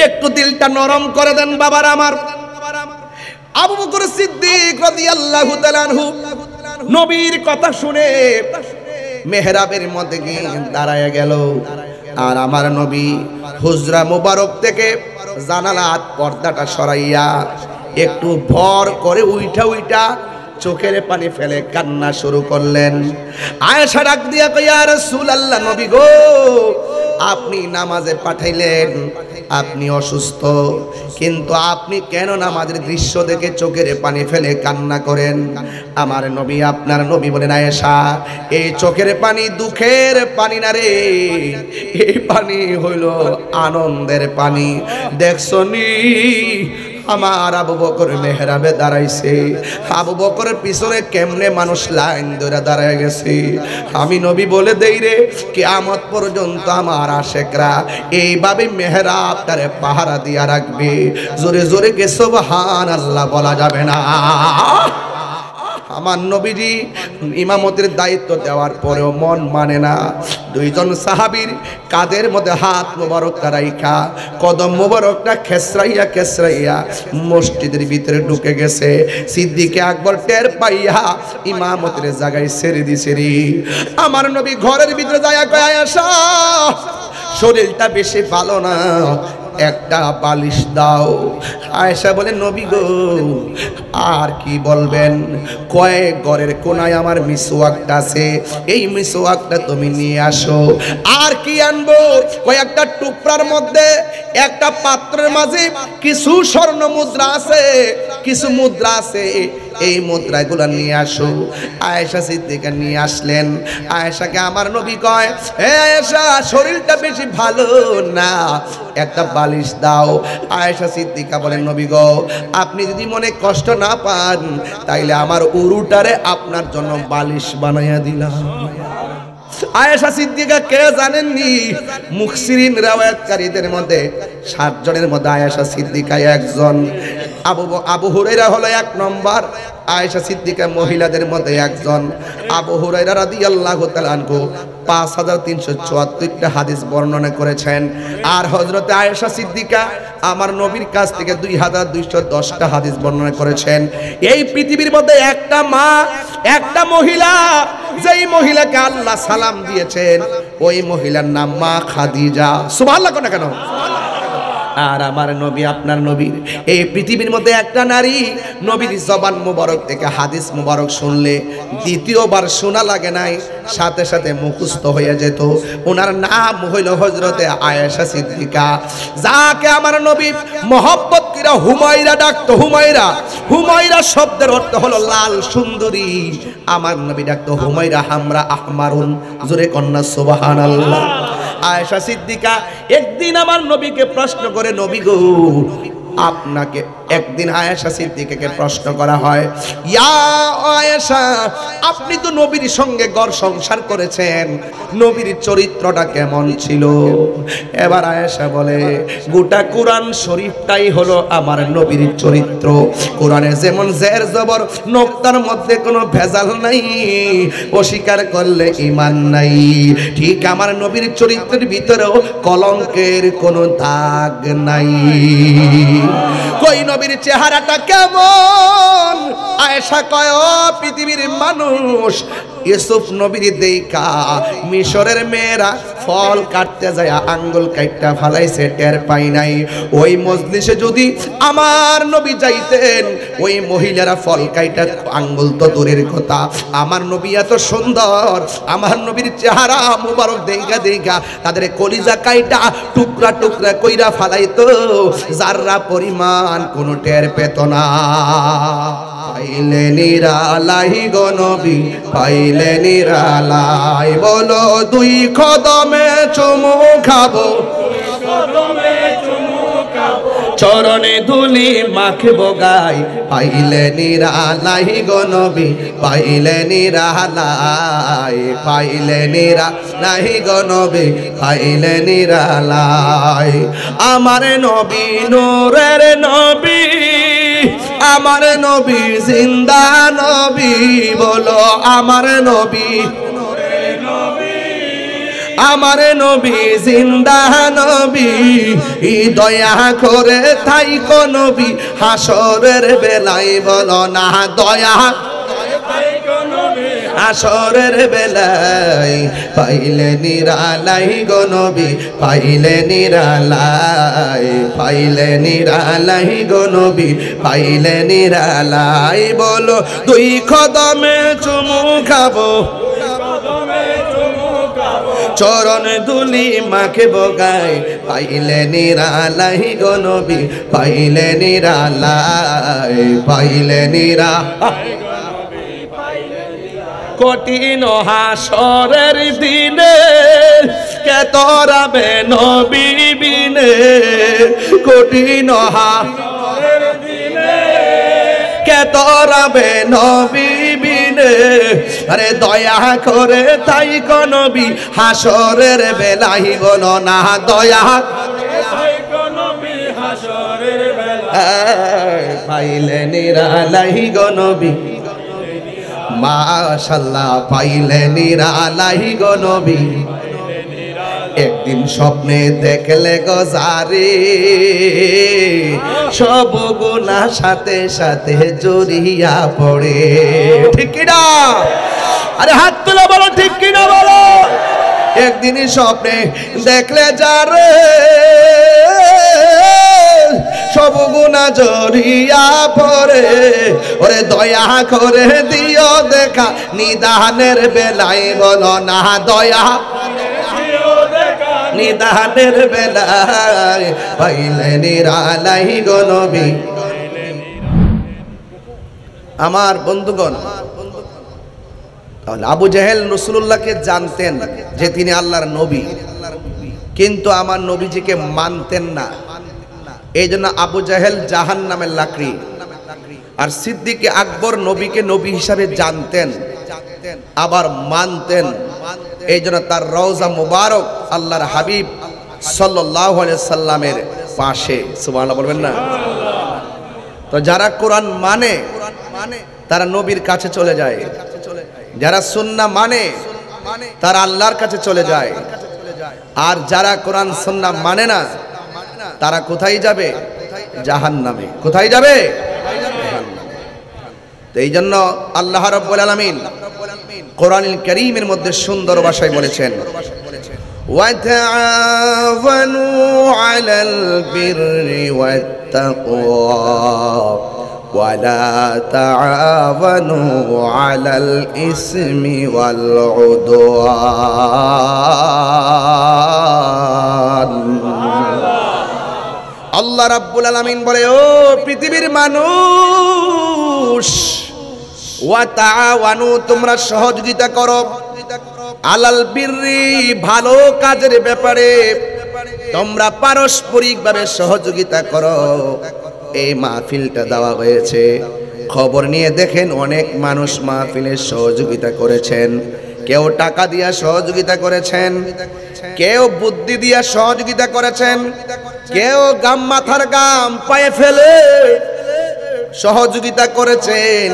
একটু দিলটা নরম করে দেন বাবার আমার। আবু বকর সিদ্দিক রাদিয়াল্লাহু তাআলা আনহু নবীর কথা শুনে মেহরাবের মধ্যে গিয়ে দাঁড়ায় গেল। আর আমার নবী হুজরা মুবারক থেকে জানালার পর্দাটা সরাইয়া একটু ভর করে উইঠা চোখের পানি ফেলে কান্না শুরু করলেন। আয়েশা ডাক দিয়া কই, ইয়া রাসূলুল্লাহ, নবী গো, আপনি নামাজে পাঠাইলেন, আপনি অসুস্থ, কিন্তু আপনি কেন নামাজের দৃশ্য দেখে চোখের পানি ফেলে কান্না করেন? আমার নবী, আপনার নবী বলেন, আয়েশা, এই চোখের পানি দুঃখের পানি না রে, এই পানি হইল আনন্দের পানি। দেখছনি আমার আবু বকর মেহরাবে দাঁড়াইছে, আবু বকরের পিছনে কেমনে মানুষ লাইন ধরে দাঁড়ায় গেছে। আমি নবী বলে দেই রে, কিয়ামত পর্যন্ত আমার আশেকরা এইভাবে মেহরাবটারে পাহারা দিয়া রাখবে। জোরে জোরে কে সুবহানাল্লাহ বলা যাবে না? আমার নবীজি ইমামতের দায়িত্ব দেওয়ার পরেও মন মানে না। দুইজন সাহাবীর কাদের মধ্যে হাত মোবারকটা রাইখা কদম মোবারকটা খেসরাইয়া মসজিদের ভিতরে ঢুকে গেছে। সিদ্দিকে আকবর টের পাইয়া ইমামতের জায়গায় ছেড়ে দিছে রে। আমার নবী ঘরের ভিতরে যাইয়া কয়, আয়েশা, শরীরটা বেশি ভালো না, একটা বালিশ দাও। আয়েশা বলে, নবী গো, আর কি বলবেন? কয়েক ঘরের কোনায় আমার মিসওয়াকটা আছে, এই মিসওয়াকটা তুমি নিয়ে আসো। আর কি আনবো? কয়েকটা টুকরার মধ্যে একটা পাত্রের মাঝে কিছু স্বর্ণ মুদ্রা আছে, কিছু মুদ্রা আছে, এই মুদ্রাগুলো নিয়ে আসো। আয়েশা সিদ্দিকা নিয়ে আসলেন। আয়েশাকে আমার নবী কয়, হে আয়েশা, শরীরটা বেশি ভালো না, একটা বালিশ দাও। আয়েশা সিদ্দিকা বলেন, নবী গো, আপনি যদি মনে কষ্ট না পান তাইলে আমার উরুটারে আপনার জন্য বালিশ বানাইয়া দিলাম। আয়েশা সিদ্দিকা কে জানেননি? মুফসিরিন riwayatকারীদের মধ্যে 7 জনের মধ্যে আয়েশা সিদ্দিকা একজন। আবু হুরায়রা হলো 1 নম্বর, আয়েশা সিদ্দিকা মহিলাদের মধ্যে একজন। আবু হুরায়রা রাদিয়াল্লাহু তাআলা আনহু 5374টা হাদিস বর্ণনা করেছেন। আর হযরতে আয়েশা সিদ্দিকা আমার নবীর কাছ থেকে 2210টা হাদিস বর্ণনা করেছেন। এই পৃথিবীর মধ্যে একটা মা, একটা মহিলা, যেই মহিলাকে আল্লাহ সালাম দিয়েছেন, ওই মহিলার নাম মা খাদিজা। সুবহানাল্লাহ কোন কেন? আর আমার নবী, আপনার নবীর এই পৃথিবীর মধ্যে একটা নারী নবীর জবান মুবারক থেকে হাদিস মুবারক শুনলে দ্বিতীয়বার শোনা লাগে নাই, সাথে সাথে মুখস্থ হয়ে যেত। ওনার নাম হইল হযরতে আয়েশা সিদ্দিকা, যাকে আমার নবী মহব্বত করে হুমায়রা ডাকতো। হুমায়রা শব্দের অর্থ হলো লাল সুন্দরী। আমার নবী ডাকতো হুমায়রা হামরা আহমারুন। জোরে কন্যা সুবহানাল্লাহ। আয়েশা সিদ্দিকা একদিন আমার নবীকে প্রশ্ন করে, নবী গো, আপনাকে একদিন আয়েশা সিদ্দিকাকে প্রশ্ন করা হয়, ইয়া আয়েশা, আপনি তো নবীর সঙ্গে ঘর সংসার করেছেন, নবীর চরিত্রটা কেমন ছিল? এবার আয়েশা বলে, গোটা কোরআন শরীফটাই হলো আমার নবীর চরিত্র। কোরআনে যেমন জের জবর নোক্তার মধ্যে কোনো ভেজাল নাই, অস্বীকার করলে ঈমান নাই, ঠিক আমার নবীর চরিত্রের ভিতরেও কলঙ্কের কোনো দাগ নাই। কই নবীর চেহারাটা কেমন? আয়েশা কয়, ও পৃথিবীর মানুষ, ইউসুফ নবীর দেখা মিশরের মেয়েরা ফল কাটতে যায় আঙ্গুল কাটটা ফালাইছে, টের পাই নাই। ওই মজলিসে যদি আমার নবী যাইতেন, ওই মহিলারা ফল কাইটা আঙ্গুল তো দূরের কথা, আমার নবী এত সুন্দর, আমার নবীর চেহারা মুবারক দেখা তাদের কলিজা কাইটা টুকরা টুকরা কইরা ফালাইতো, যাররা পরিমাণ কোনো টের পেত না। পাইলে নিরালাই গো নবী, পাইলে নিরালাই, বলো দুই কদমে চুমু খাবো, চরণে ধুলি মাখবো গাই, পাইলে নিরালাই গো নবী, পাইলে নিরালাই, পাইলে নিরালাই গো নবী, পাইলে নিরালাই। আমার নবী নূরের নবী, আমার নবী জিন্দা নবী, বলো আমার নবী, আমার নবী জিন্দা নবী, দয়া করে থাইকো নবী হাসরের বেলায় বলো না দয়া হাসরের বেলায় পাইলে নিরালাই গো নবী, পাইলে নিরালাই, পাইলে নিরালাই গো নবী, পাইলে নিরালাই বলো দুই কদমে চুমু খাবো, চরণ দুলি মাকে বগাই, পাইলে নিরালাই গো নবী, পাইলে নিরালাই, পাইলে নিরা কঠিন হাসরের দিনে কে তরাবে নবী বিনে, কঠিন হাসরের দিনে কে তরাবে নবী বিনে, আরে দয়া করে তাই গো নবী হাসরের বেলায় বলো না দয়া পাইলে নিরালাই গো নবী, মাশাআল্লাহ পাইলে নিরালাই গো নবী। একদিন স্বপ্নে দেখলে গো জারি, সব গুনাহ সাথে সাথে জড়িয়া পড়ে, ঠিক কি না? আরে হাত তুলে বলো ঠিক কি না বলো। একদিন স্বপ্নে দেখলে যারে সব গুনাহ জড়িয়া পড়ে, ওরে দয়া করে দিও দেখা নিদানের বেলায় বলো না দয়া নিদানের বেলায় পাইলে নিরালাই গো নবী। আমার বন্ধুগণ, তাহলে আবু জেহেল রাসূলুল্লাহকে জানতেন যে তিনি আল্লাহর নবী, কিন্তু আমার নবীজিকে মানতেন না। এই জন্য আবু জেহেল জাহান্নামের লাকড়ি। আর সিদ্দিক আকবর নবীকে নবী হিসাবে জানতেন আবার মানতেন। এই জন্য তার রওজা মুবারক আল্লাহর হাবিব সাল্লাল্লাহু আলাইহি সাল্লামের পাশে, সুবহানাল্লাহ বলবেন না? তো যারা কোরআন মানে তারা নবীর কাছে চলে যায়, যারা সুন্নাহ মানে তারা আল্লাহর কাছে চলে যায়, আর যারা কোরআন সুন্নাহ মানে না তারা কোথায় যাবে? জাহান্নামে। কোথায় যাবে? তো এই জন্য আল্লাহ রাব্বুল আলামিন কোরআনুল কারীমের মধ্যে সুন্দর ভাষায় বলেছেন, ওয়া তাআওয়ানু আলাল বিররি ওয়াত তাকওয়া ওয়া লা তাআওয়ানু আলাল ইসমি ওয়াল উদওয়ান। আল্লাহ রাব্বুল আলামিন বলে, ও পৃথিবীর মানুষ, ওয়া তাআওয়ানু তোমরা সহযোগিতা করো, আলাল বিররি ভালো কাজের ব্যাপারে তোমরা পারস্পরিকভাবে সহযোগিতা করো। এই মাহফিলটা দেওয়া হয়েছে, খবর নিয়ে দেখেন অনেক মানুষ মাহফিলে সহযোগিতা করেছেন। কেউ টাকা দিয়া সহযোগিতা করেছেন, কেউ বুদ্ধি দিয়া সহযোগিতা করেছেন, কেউ গাম মাথার গাম পায়ে ফেলে সহযোগিতা করেছেন।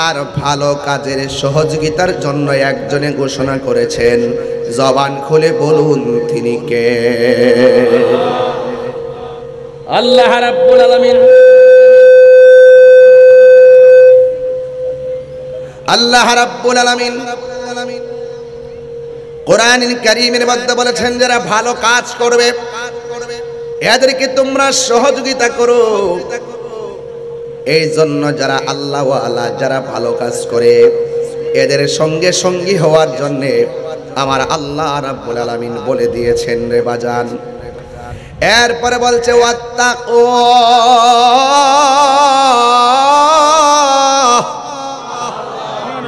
আর ভালো কাজের সহযোগিতার জন্য একজনে ঘোষণা করেছেন, জবান খুলে বলুন তিনি কে? আল্লাহ রাব্বুল আলামিন। আল্লাহ রাব্বুল আলামিন কোরআনুল কারীমের মধ্যে বলেছেন, যারা ভালো কাজ করবে এদেরকে তোমরা সহযোগিতা করো। এই জন্য যারা আল্লাহ ওয়ালা, যারা ভালো কাজ করে এদের সঙ্গে সঙ্গী হওয়ার জন্য আমার আল্লাহ রাব্বুল আলামিন বলে দিয়েছেন রে বাজান। এরপরে বলছে ওয়াত্তাকুয়া,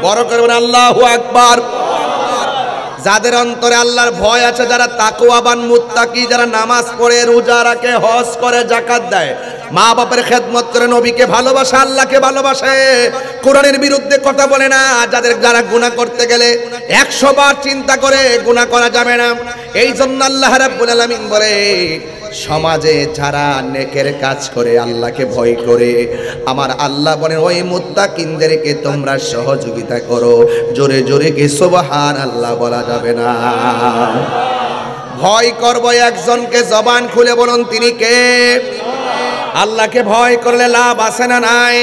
বড় করবেন আল্লাহু আকবার। যাদের অন্তরে আল্লাহর ভয় আছে, যারা তাকওয়াবান মুত্তাকি, যারা নামাজ পড়ে, রোজা রাখে, হজ করে, যাকাত দেয়, মা বাবার খেদমত করে, নবীকে ভালোবাসে, আল্লাহকে ভালোবাসে, কোরআনের বিরুদ্ধে কথা বলে না, যারা গুনাহ করতে গেলে 100 বার চিন্তা করে গুনাহ করা যাবে না। এই জন্য আল্লাহ রাব্বুল আলামিন বলে, সমাজে যারা নেকের কাজ করে আল্লাহকে ভয় করে আমার আল্লাহ বলেন ওই মুত্তাকিনদেরকে তোমরা সহযোগিতা করো। জোরে জোরে কি সুবহানাল্লাহ বলা যাবে না? ভয় করব একজনকে, জবান খুলে বলুন তিনি কে? আল্লাহকে ভয় করলে লাভ আছে না নাই?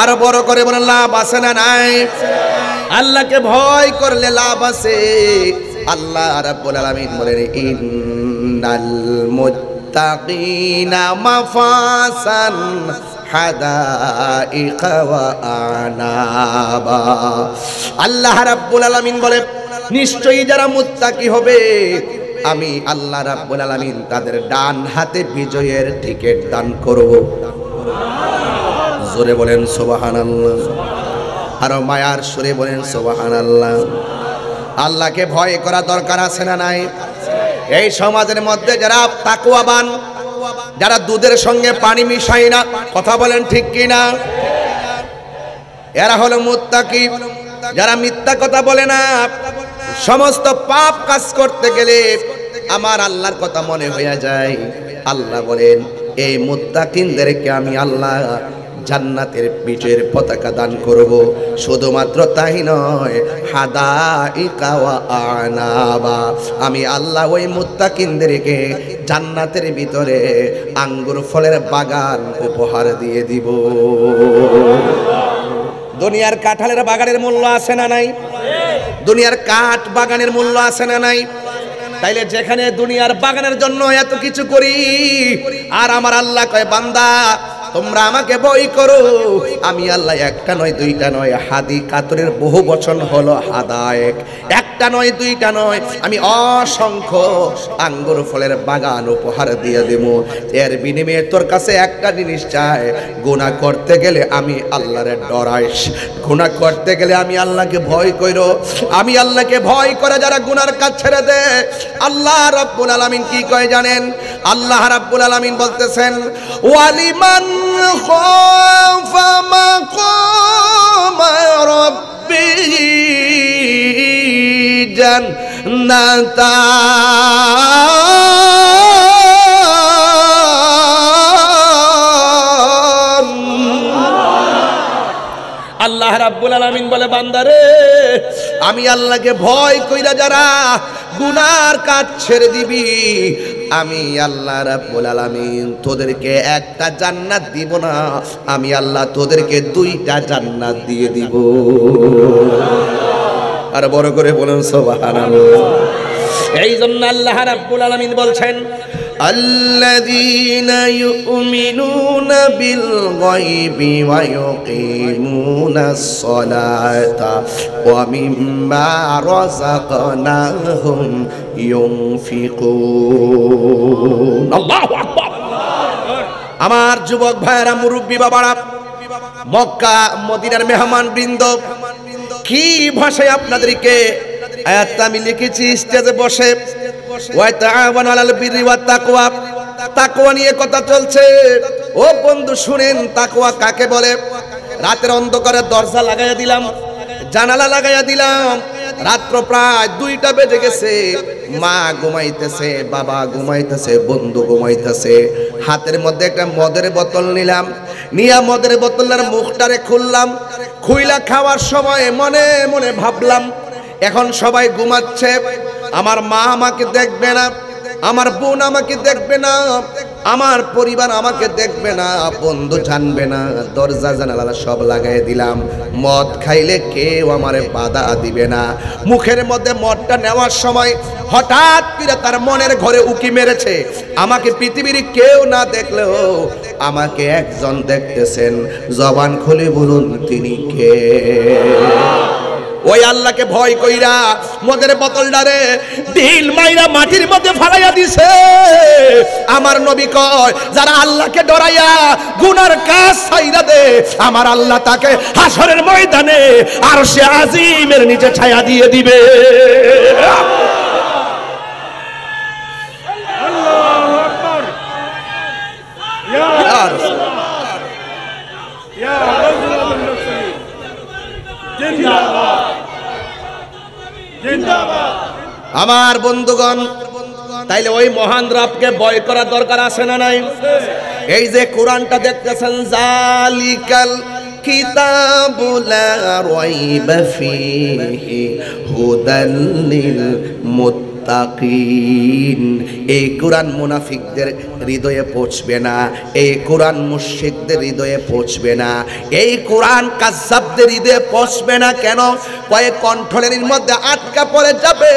আরো বড় করে বলেন লাভ আছে না নাই? আল্লাহকে ভয় করলে লাভ আছে। আল্লাহ রাব্বুল আলামিন বলেন ইন্নাল মুত্তাকিনা মাফাসান হাদাইকা ওয়া আনাবা। আল্লাহ রাব্বুল আলামিন বলে নিশ্চয়ই যারা মুত্তাকি হবে আমি আল্লাহ রাব্বুল আলামিন তাদের ডান হাতে বিজয়ের টিকিট দান করব। জোরে বলেন সুবহানাল্লাহ, আর মায়ার সুরে বলেন সুবহানাল্লাহ। আল্লাহকে ভয় করা দরকার আছে না নাই? এই সমাজের মধ্যে যারা তাকওয়াবান, যারা দুধের সঙ্গে পানি মিশায় না, কথা বলেন ঠিক কি না? এরা হলো মুত্তাকি। যারা মিথ্যা কথা বলে না, সমস্ত পাপ কাজ করতে গেলে আমার আল্লাহর কথা মনে হয়ে যায়। আল্লাহ বলেন এই মুত্তাকিনদেরকে আমি আল্লাহ জান্নাতের বিজয়ের পতাকা দান করব। শুধুমাত্র তাই নয়, হাদাইকা ওয়া আনাবা, আমি আল্লাহ ওই মুত্তাকিনদেরকে জান্নাতের ভিতরে আঙ্গুর ফলের বাগান উপহার দিয়ে দিব। দুনিয়ার কাঁঠালের বাগানের মূল্য আছে না নাই? দুনিয়ার কাঠ বাগানের মূল্য আছে না নাই? তাইলে যেখানে দুনিয়ার বাগানের জন্য এত কিছু করি, আর আমার আল্লাহ কয় বান্দা তোমরা আমাকে ভয় করো, আমি আল্লাহ একটা নয় দুইটা নয়, হাদি কাতরের বহু বচন হলো হাদায়েক, একটা নয় দুইটা নয়, আমি অসংখ্য আঙ্গুর ফলের বাগান উপহার দিয়ে দেব। এর বিনিময়ে তোর কাছে একটা জিনিস চাই, গুনাহ করতে গেলে আমি আল্লাহরে ডরাইস, গুনাহ করতে গেলে আমি আল্লাহকে ভয় কইরো। আমি আল্লাহকে ভয় করে যারা গুনার কাজ ছেড়ে দেয়, আল্লাহ রাব্বুল আলামিন কি কয় জানেন? আল্লাহ রাব্বুল আলামিন বলতেছেন ওয়ালিমান খাফা মাকামা রাব্বিহি জান্নাতান। আল্লাহ রাব্বুল আলামিন বলে বান্দারে আমি আল্লাহকে ভয় কইরা যারা গুনার কাজ ছেড়ে দিবি, আমি আল্লাহ রাব্বুল আলামিন তোদেরকে একটা জান্নাত দিব না, আমি আল্লাহ তোদেরকে দুইটা জান্নাত দিয়ে দিব। আর বড় করে বলুন সুবহানাল্লাহ। এই জন্য আল্লাহ রাব্বুল আলামিন বলছেন আল্লাযীনা ইউমিনুনা বিল গায়বি ওয়া ইউকিমুনাস সালাতা ওয়া মিম্মা রাযাকনাহুম ইউনফিকুন। আল্লাহু আকবার। আমার যুবক ভাইরা, মুরব্বী বাবারা, মক্কা মদিনার মেহমান বৃন্দ, কি ভাষায় আপনাদেরকে আয়াতটা আমি লিখেছি স্টেজে বসে, ওয়া তাআওয়ানু আলাল বিররি ওয়াত তাকওয়া, তাকওয়া নিয়ে কথা চলছে। ও বন্ধু শুনেন, তাকওয়া কাকে বলে? রাতের অন্ধকারে দরজা লাগাইয়া দিলাম, জানালা লাগাইয়া দিলাম, রাত্র প্রায় 2টা বেজে গেছে, মা ঘুমাইতেছে, বাবা ঘুমাইতেছে, বন্ধু ঘুমাইতেছে, হাতের মধ্যে একটা মদের বোতল নিলাম, নিয়া মদের বোতলের মুখটারে খুললাম, খুইলা খাওয়ার সময় মনে মনে ভাবলাম এখন সবাই ঘুমাচ্ছে, আমার মা আমাকে দেখবে না, আমার বোন আমাকে দেখবে না, আমার পরিবার আমাকে দেখবে না, বন্ধু জানবে না, দরজা জানালা সব লাগাই দিলাম, মদ খাইলে কেউ আমারে বাধা দিবে না। মুখের মধ্যে মদটা নেওয়ার সময় হঠাৎ করে তার মনের ঘরে উকি মেরেছে, আমাকে পৃথিবীর কেউ না দেখলেও আমাকে একজন দেখতেছেন, জবান খুলে বলুন তিনি কে? ওই আল্লাহকে ভয় কইরা মদের বোতলটারে ঢিল মাইরা মাটির মধ্যে ফালাইয়া দিছে। আমার নবী কয় যারা আল্লাহকে ডরাইয়া গুনার কাজ ছাইরা দে, আমার আল্লাহ তাকে হাসরের ময়দানে আরশে আজিমের নিচে ছায়া দিয়ে দিবে। আল্লাহু আকবার। ইয়া রাসূলুল্লাহ, ইয়া রাসূলুল্লাহ, জিন্দাবাদ জিন্দাবাদ। আমার বন্ধুগণ, তাইলে ওই মহান রবকে ভয় করার দরকার আছে না নাই? এই যে কোরআনটা দেখতেছেন, জালিকাল কিতাবু লা রাইবা ফীহি হুদাল লিল মুত্তাকিন। এই কোরআন মুনাফিকদের হৃদয়ে পৌঁছবে না, এই কোরআন মুশরিকদের হৃদয়ে পৌঁছবে না, এই কোরআন কায্যাবদের হৃদয়ে পৌঁছবে না। কেন? কয়েক কণ্ঠলের মধ্যে আটকা পড়ে যাবে,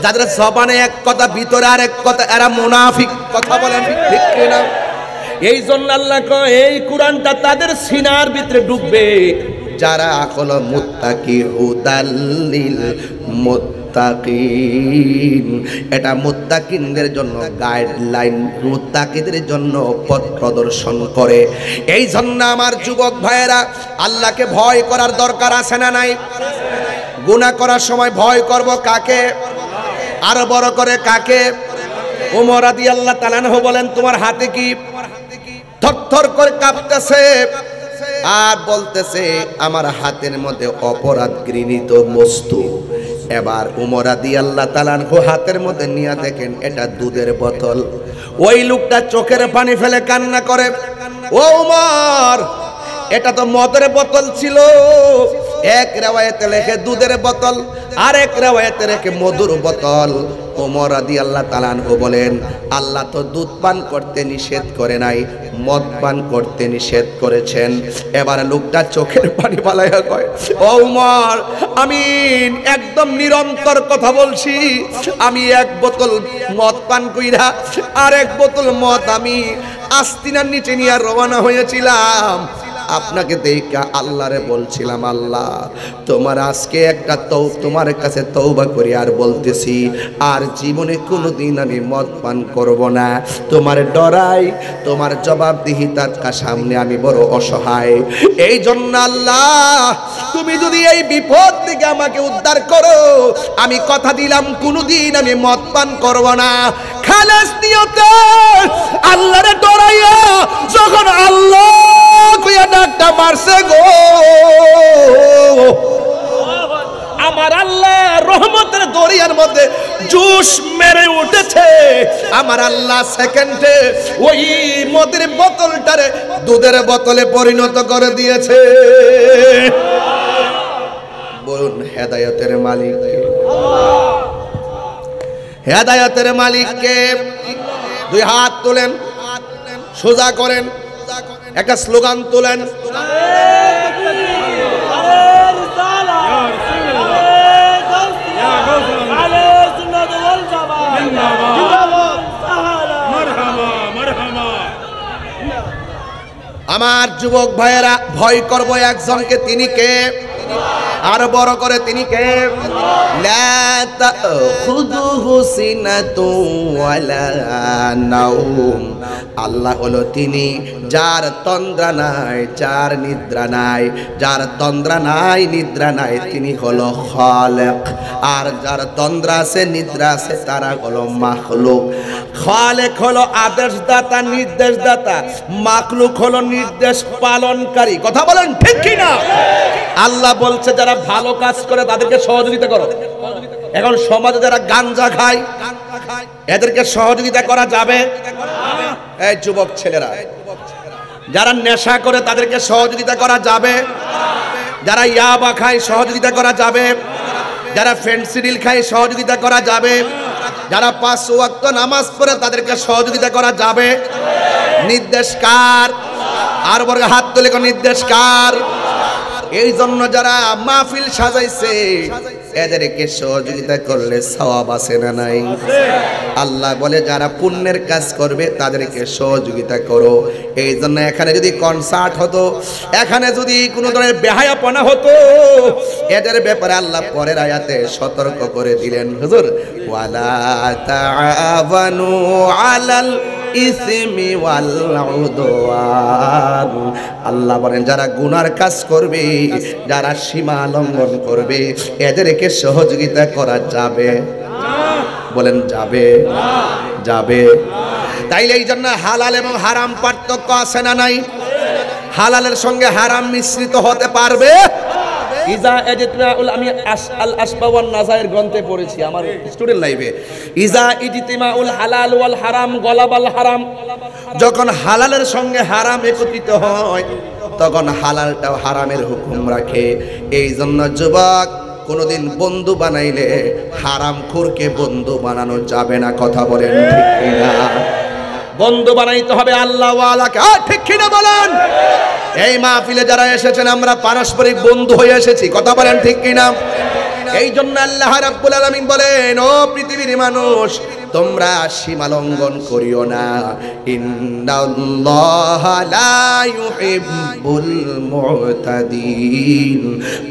যাদের জবানে এক কথা ভিতরে আরেক কথা, এরা মুনাফিক। কথা বলেন ঠিক কিনা? এই জন্য আল্লাহ কয় এই কোরআনটা তাদের সিনার ভিতরে ঢুকবে যারা হলো মুত্তাকি, হুদাল লিল মুত্তাকিন। এটা মুত্তাকিনদের জন্য গাইডলাইন, মুত্তাকিদের জন্য পথ প্রদর্শন করে। এই জন্য আমার যুবক ভাইয়েরা, আল্লাহকে ভয় করার দরকার আছে না নাই? গুনাহ করার সময় ভয় করব কাকে? আরো বড় করে কাকে? ওমর রাদিয়াল্লাহু তাআলা আনহু বলেন, তোমার হাতে কি? থরথর করে কাঁপতেছে আর বলতেছে আমার হাতের মধ্যে অপরাধ ঘৃণিত বস্তু। এবার ওমর রাদিয়াল্লাহু তাআলা আনহু হাতের মধ্যে নিয়ে দেখেন এটা দুধের বোতল। ওই লোকটা চোখের পানি ফেলে কান্না করে, ও ওমর, এটা তো মদের বোতল ছিল। এক রিওয়ায়াতে লেখে দুধের বোতল, আর এক রিওয়ায়াতে লেখে মধুর বোতল। ওমর রাদিয়াল্লাহু তাআলা আনহু বলেন, আল্লাহ তো দুধ পান করতে নিষেধ করে নাই, মদ পান করতে নিষেধ করেছেন। এবার লোকটা চোখের পানি ফালাইয়া কয়, ও ওমর, আমি একদম নিরন্তর কথা বলছি, আমি এক বোতল মদ পান কইরা আর এক বোতল মদ আমি আস্তিনার নিচে নিয়ে রওনা হয়েছিলাম। আপনাকে দেখা আল্লাহরে বলছিলাম, আল্লাহ তোমার আজকে একটা তোমার কাছে তওবা করি আর বলতেছি আর জীবনে কোনোদিন আমি মদ পান করব না। তোমার ডরাই, তোমার জবাবদিহিতার সামনে আমি বড় অসহায়। এই জন্য আল্লাহ তুমি যদি এই বিপদ থেকে আমাকে উদ্ধার করো, আমি কথা দিলাম কোনোদিন আমি মদ পান করব না। খালেস নিয়তে আল্লাহরে ডরাইয়া যখন আল্লাহ কইয়া ডাকটা মারছে গো, আমার আল্লাহ রহমতের দরিয়ার মধ্যে জোশ মেরে উঠেছে। আমার আল্লাহ সেকেন্ডে ওই মদের বোতলটারে দুধের বোতলে পরিণত করে দিয়েছে। বলুন হেদায়েতের মালিক কে? হেদায়েতের মালিক কে? দুই হাত তোলেন, সোজা করেন, একটা স্লোগান তোলেন, আমার যুবক ভাইয়েরা ভয় করব একজনকে, তিনি কে? আর বড় করে তিনি কে? লা তাখুযুহু সিনাতুন ওয়ালা নাওম। আল্লাহ হলো তিনি যার তন্দ্রা নাই, যার নিদ্রা নাই, যার তন্দ্রা নাই নিদ্রা নাই, তিনি হলো খালেক। আর যার তন্দ্রা আছে নিদ্রা আছে তারা হলো মাখলুক। খালেক হলো আদেশদাতা, নির্দেশদাতা, মাখলুক হলো নির্দেশ পালনকারী। কথা বলেন ঠিক কি না? আল্লাহ বলছে যারা ভালো কাজ করে তাদেরকে সহযোগিতা করো। এখন সমাজে যারা গাঞ্জা খায় এদেরকে সহযোগিতা করা যাবে? এই যুবক ছেলেরা, যারা নেশা করে তাদেরকে সহযোগিতা করা যাবে? যারা ইয়াবা খায় সহযোগিতা করা যাবে? যারা ফেন্সিডিল খায় সহযোগিতা করা যাবে? যারা 5 ওয়াক্ত নামাজ পড়ে তাদেরকে সহযোগিতা করা যাবে? নির্দেশ কার? আর বর্গ হাত তুলে কোন নির্দেশ কার? এই জন্য যারা মাহফিল সাজাইছে এদেরকে সহযোগিতা করলে সওয়াব আছে না নাই? আল্লাহ বলে যারা পুণ্যের কাজ করবে তাদেরকে সহযোগিতা করো। এই জন্য এখানে যদি কনসার্ট হতো, এখানে যদি কোনো ধরনের বেহায়াপনা হতো, এদের ব্যাপারে আল্লাহ পরের আয়াতে সতর্ক করে দিলেন, হুজুর ওয়ালা তাআওয়ানু আলাল ইসমি ওয়াল উদওয়ান। আল্লাহ বলেন যারা গুনার কাজ করবে, যারা সীমা লঙ্ঘন করবে এদেরকে সহযোগিতা করা যাবে? বলেন যাবে? যাবে। তাইলে এই জন্য হালাল এবং হারাম পার্থক্য আছে না নাই? হালালের সঙ্গে হারাম মিশ্রিত হতে পারবে? ইজা ইজতিমাউল আমি আল আসবা ওয়ান নাজায়ের গ্রন্থে পড়েছি আমার স্টুডেন্ট লাইফে, ইজা ইজতিমাউল হালাল ওয়াল হারাম গলাবাল হারাম, যখন হালালের সঙ্গে হারাম একত্রিত হয় তখন হালালটাও হারামের হুকুম রাখে। এই জন্য যুবক, কোনদিন বন্ধু বানাইলে হারামখোরকে বন্ধু বানানো যাবে না। কথা বলেন ঠিক কিনা? বন্ধু বানাইতে হবে আল্লাহ ওয়ালাকে। ঠিক কিনা বলেন? এই মাহফিলে যারা এসেছেন আমরা পারস্পরিক বন্ধু হয়ে এসেছি। কথা বলেন ঠিক কিনা? এই জন্য আল্লাহ রাব্বুল আলামিন বলেন, ও পৃথিবীর মানুষ, তোমরা সীমা লঙ্ঘন করিও না। ইন্নাল্লাহা লা ইউহিব্বুল মুতাদিন।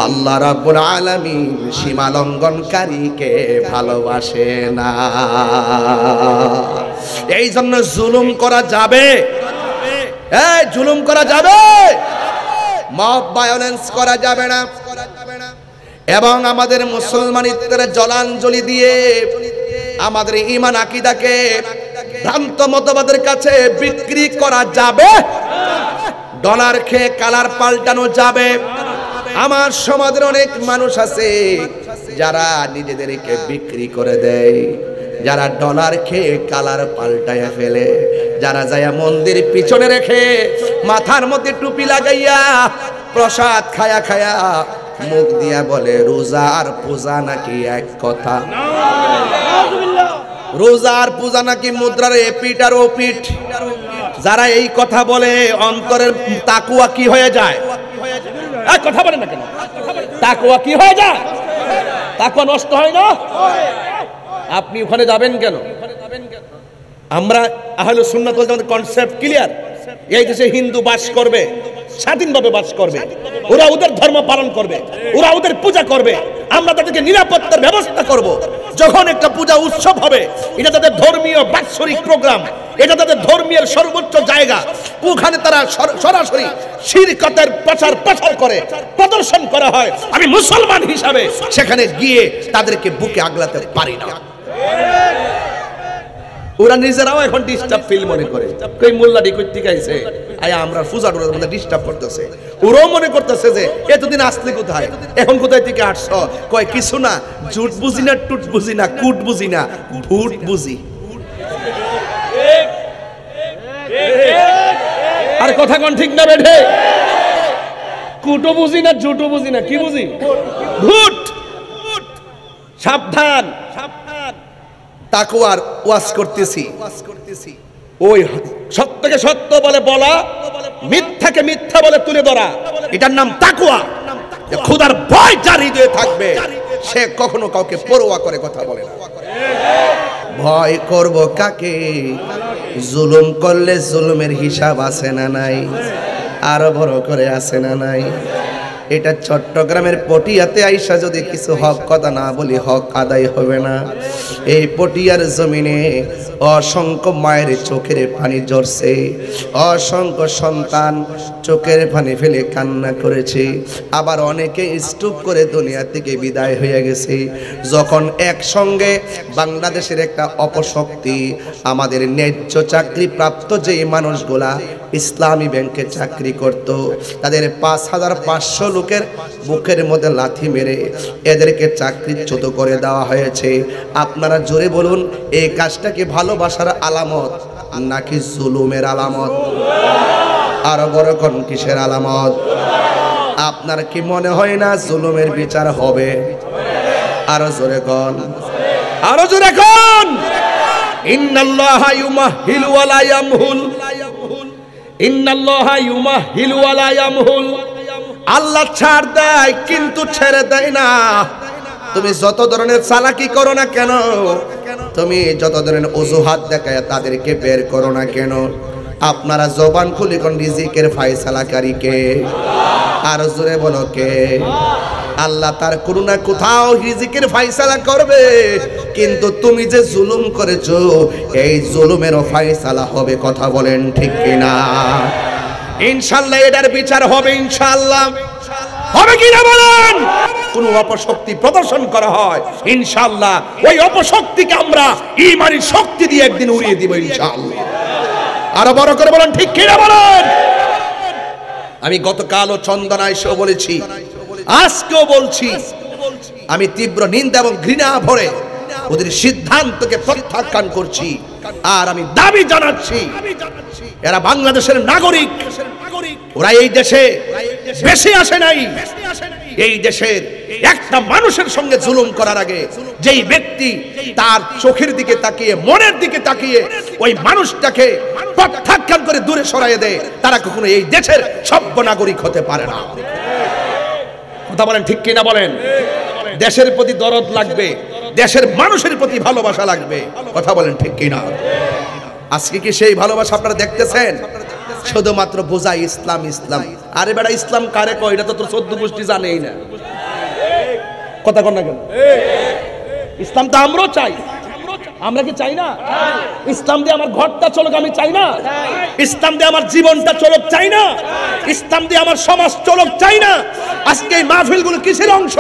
আল্লাহ রাব্বুল আলামিন সীমা লঙ্ঘনকারীকে ভালোবাসে না। এই জন্য জুলুম করা যাবে? এই জুলুম করা যাবে? মব ভায়োলেন্স করা যাবে না। এবং আমাদের মুসলমানিত্বের জলাঞ্জলি দিয়ে আমাদের ঈমান আকীদাকে ভ্রান্ত মতবাদের কাছে বিক্রি করা যাবে? ডলার খেয়ে কালার পাল্টানো যাবে? আমার সমাজের অনেক মানুষ আছে যারা নিজেদেরকে বিক্রি করে দেয়, যারা ডলার খেয়ে কালার পাল্টায় ফেলে, যারা যায় মন্দির পিছনে রেখে মাথার মধ্যে টুপি লাগাইয়া প্রসাদ খায়া খায়া মুখ দিয়া বলে রোজা আর পূজা নাকি এক কথা। রোজা আর পূজা নাকি মুদ্রার এপিঠ আর ওপিঠ। যারা এই কথা বলে অন্তরের তাকওয়া কি হয়ে যায়? কথা বলে না কেন? তাকওয়া কি হয়ে যায়? তাকওয়া নষ্ট হয় না? আপনি ওখানে যাবেন কেন? আমরা আহলে সুন্নাত ওয়াল জামাতের কনসেপ্ট ক্লিয়ার। এই দেশে হিন্দু বাস করবে, স্বাধীনভাবে বাস করবে, ওরা ওদের ধর্ম পালন করবে, ওরা ওদের পূজা করবে, আমরা তাদেরকে নিরাপত্তার ব্যবস্থা করব। যখন একটা পূজা উৎসব হবে, এটা তাদের ধর্মীয় বাৎসরিক প্রোগ্রাম, এটা তাদের ধর্মীয় সর্বোচ্চ জায়গা, ওখানে তারা সরাসরি শিরকাতের প্রচার করে, প্রদর্শন করা হয়। আমি মুসলমান হিসাবে সেখানে গিয়ে তাদেরকে বুকে আগলাতে পারি না। ওরা নিজেরাও এখন ডিস্টার্ব ফিল মনে করে, কই মোল্লাডি কই ঠিক আইছে, আয়া আমরা পূজার মধ্যে ডিস্টার্ব করতেছে। ওরাও মনে করতেছে যে এতদিন আসলে কোথায়, এখন কোথায় থেকে আসছো? কয় কিছু না, জুট বুঝি না, টুট বুঝি না, কুট বুঝি না, ভুট বুঝি। আর কথা কোন ঠিক না বেঠে? কুটো বুঝি না, জুটো বুঝি না, কি বুঝি? ভুট। সাবধান, সাবধান। তাকওয়ার ওয়াজ করতেছি, ওই সত্যকে সত্য বলে বলা, মিথ্যাকে মিথ্যা বলে তুলে ধরা, এটার নাম তাকওয়া। খোদার ভয় যার হৃদয়ে থাকবে সে কখনো কাউকে পরোয়া করে কথা বলে না। ভয় করব কাকে? জুলুম করলে জুলুমের হিসাব আছে না নাই? আরো বড় করে আছে না নাই? এটা চট্টগ্রামের পটিয়াতে আইসা যদি কিছু হক কথা না বলি, হক আদায় হবে না। এই পটিয়ার জমিনে অসংখ্য মায়ের চোখের পানি ঝরছে, অসংখ্য সন্তান চোখের পানি ফেলে কান্না করেছে, আবার অনেকে স্ট্রোক করে দুনিয়া থেকে বিদায় হয়ে গেছে। যখন একসঙ্গে বাংলাদেশের একটা অপশক্তি আমাদের ন্যায্য চাকরি প্রাপ্ত যে মানুষগুলা ইসলামী ব্যাংকে চাকরি করত, তাদের ৫,৫০০ লোকের বুকের মধ্যে লাথি মেরে এদেরকে চাকরিচ্যুত করে দেওয়া হয়েছে। আপনারা জোরে বলুন, এই কাজটা কি ভালোবাসার আলামত নাকি জুলুমের আলামত? আরো বড় কোন কিসের আলামত? আপনার কি মনে হয় না জুলুমের বিচার হবে? আরো জোরে কোন, আরো জোরে কোন। ইন্নাল্লাহা ইউমাহিলু ওয়া লা ইয়ামহুল, ইন্নাল্লাহা ইউমাহিলু ওয়া লা ইয়ামহুল। আল্লাহ ছাড় দেয় কিন্তু ছেড়ে দেয় না। তুমি যত ধরনের চালাকি করো না কেন, তুমি যত ধরনের অজুহাত দেখায় তাদেরকে বের করো না কেন, আপনারা জবান খুলে কোন রিজিকের ফয়সালাকারী কে? আর জোরে বলো কে? আল্লাহ তার করুণা কোথাও রিজিকের ফয়সালা করবে, কিন্তু তুমি যে জুলুম করেছো এই জুলুমেরও ফয়সালা হবে। কথা বলেন ঠিক কিনা? ইনশাআল্লাহ এটার বিচার হবে, ইনশাআল্লাহ হবে কিনা বলেন? কোন অপশক্তি প্রদর্শন করা হয়, ইনশাআল্লাহ ওই অপশক্তিকে আমরা ঈমানি শক্তি দিয়ে একদিন উড়িয়ে দিব ইনশাআল্লাহ। আরো বড় করে বলেন ঠিক কিনা বলেন? আমি গতকালও চন্দনায় এসে বলেছি, আজকেও বলছি, আমি তীব্র নিন্দা এবং ঘৃণা ভরে ওদের সিদ্ধান্তকে প্রত্যাখ্যান করছি। আর আমি দাবি জানাচ্ছি, এরা বাংলাদেশের নাগরিক, ওরা এই দেশে বেশি আসে নাই। এই দেশের একটা মানুষের সঙ্গে জুলুম করার আগে যেই ব্যক্তি তার চোখের দিকে তাকিয়ে, মনের দিকে তাকিয়ে ওই মানুষটাকে প্রত্যাখ্যান করে দূরে সরাইয়ে দেয়, তারা কখনো এই দেশের সভ্য নাগরিক হতে পারে না। কথা বলেন ঠিক কিনা বলেন? দেশের প্রতি দরদ লাগবে, দেশের মানুষের প্রতি ভালোবাসা লাগবে। কথা বলেন ঠিক কিনা? আজকে কি সেই ভালোবাসা আপনারা দেখতেছেন? শুধুমাত্র বোঝাই ইসলাম ইসলাম। আরে বেটা, ইসলাম কারে কয়? এটা তো তোর 14 গোষ্ঠী জানেই না। কথা কন না কেন? ইসলাম তো আমরাও চাই। আমরা কি চাই না? ইসলাম দিয়ে আমার ঘরটা চলুক আমি চাই না? ইসলাম দিয়ে আমার জীবনটা চলুক চাই না? ইসলাম দিয়ে আমার সমাজ চলুক চাই না? আজকে এই মাহফিলগুলো কিসের অংশ?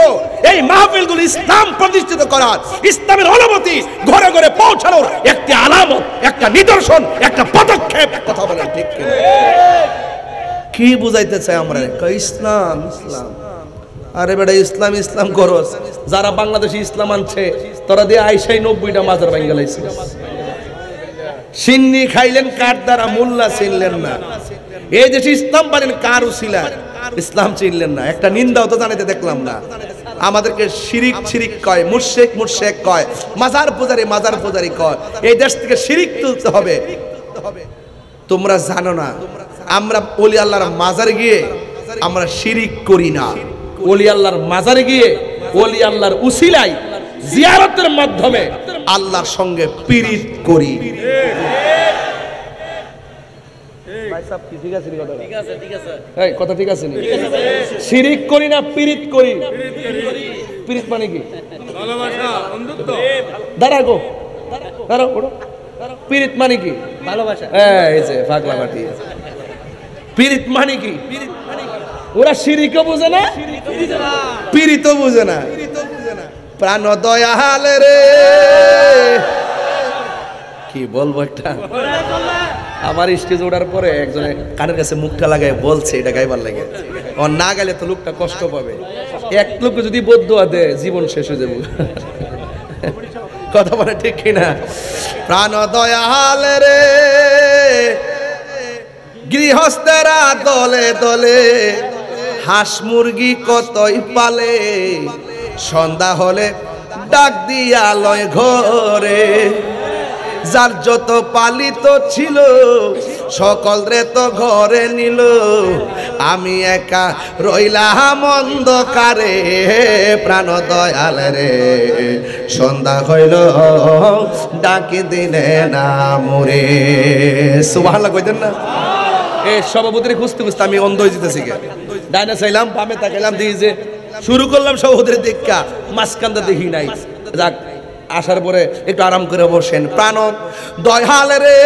এই মাহফিলগুলো ইসলাম প্রতিষ্ঠিত করার, ইসলামের অনুমতি ঘরে ঘরে পৌঁছানোর একটি আলামত, একটা নিদর্শন, একটা পদক্ষেপ। কথা বলেন ঠিক কি বুঝাইতে চাই আমরা? ইসলাম ইসলাম। আরে বেটা, ইসলাম ইসলাম করস। যারা বাংলাদেশে ইসলাম আনছে তোরা দিয়ে আইসাই 90টা মাজার ভাঙ্গা লাইছে। সিন্নি খাইলেন কার দ্বারা, মোল্লা চিনলেন না। এই দেশে ইসলাম পারেন কার উসিলা, ইসলাম চিনলেন না। একটা নিন্দাও তো জানাতে দেখলাম না। আমাদেরকে শিরিক শিরিক কয়, মুশরিক মুশরিক কয়, মাজার পূজারি কয়। এই দেশ থেকে শিরিক তুলতে হবে। তোমরা জানো না, আমরা ওলি আল্লাহর মাজারে গিয়ে আমরা শিরিক করি না। ওলি আল্লাহর মাজারে গিয়ে ওলি আল্লাহর উসিলায় জিয়ারতের মাধ্যমে আল্লাহর সঙ্গে পীড়িত করি। কথা ঠিক আছে? শিরিক করি না, পীড়িত করি। পীড়িত মানে কি? দাঁড়াও, পীড়িত মানে কি? ভালোবাসা। এই যে পাগলা মাটি। পীড়িত মানে কি? ওরা শিরিকও বুঝে না, পীড়িতও বুঝে না। প্রাণ দয়াল রে, কি বলবো? একটা আমার স্টেজ ওঠার পরে একজনে কানের কাছে মুখটা লাগায় বলছে এটা গাইবার লাগে। ও না গেলে তো লোকটা কষ্ট পাবে। এক লোক যদি বদদুয়া দেয় জীবন শেষ হয়ে যাবে। কথা বলে ঠিক কিনা? প্রাণ দয়াল রে, গৃহস্থেরা দলে দলে হাঁস মুরগি কতই পালে, সন্ধ্যা হলে ডাক দিয়া লয় ঘরে। যার যত পালিত ছিল সকল রে তো ঘরে নিল, আমি একা রইলাম অন্ধকারে। প্রাণ দয়াল রে, সন্ধ্যা হইল ডাকি দিলে না মোরে। সুবহানাল্লাহ কইতেন না? এই সভাপতিরে খুঁজতে খুঁজতে আমি অন্ধ হয়ে যেতেছি। ডাইনে চাইলাম, বামে তাকাইলাম, দেখি যে শুরু করলাম সভাপতির দেখা, মাঝখানটা দেখি নাই। যাক, আসার পরে একটু আরাম করে বসেন। প্রাণ দয়াল রে,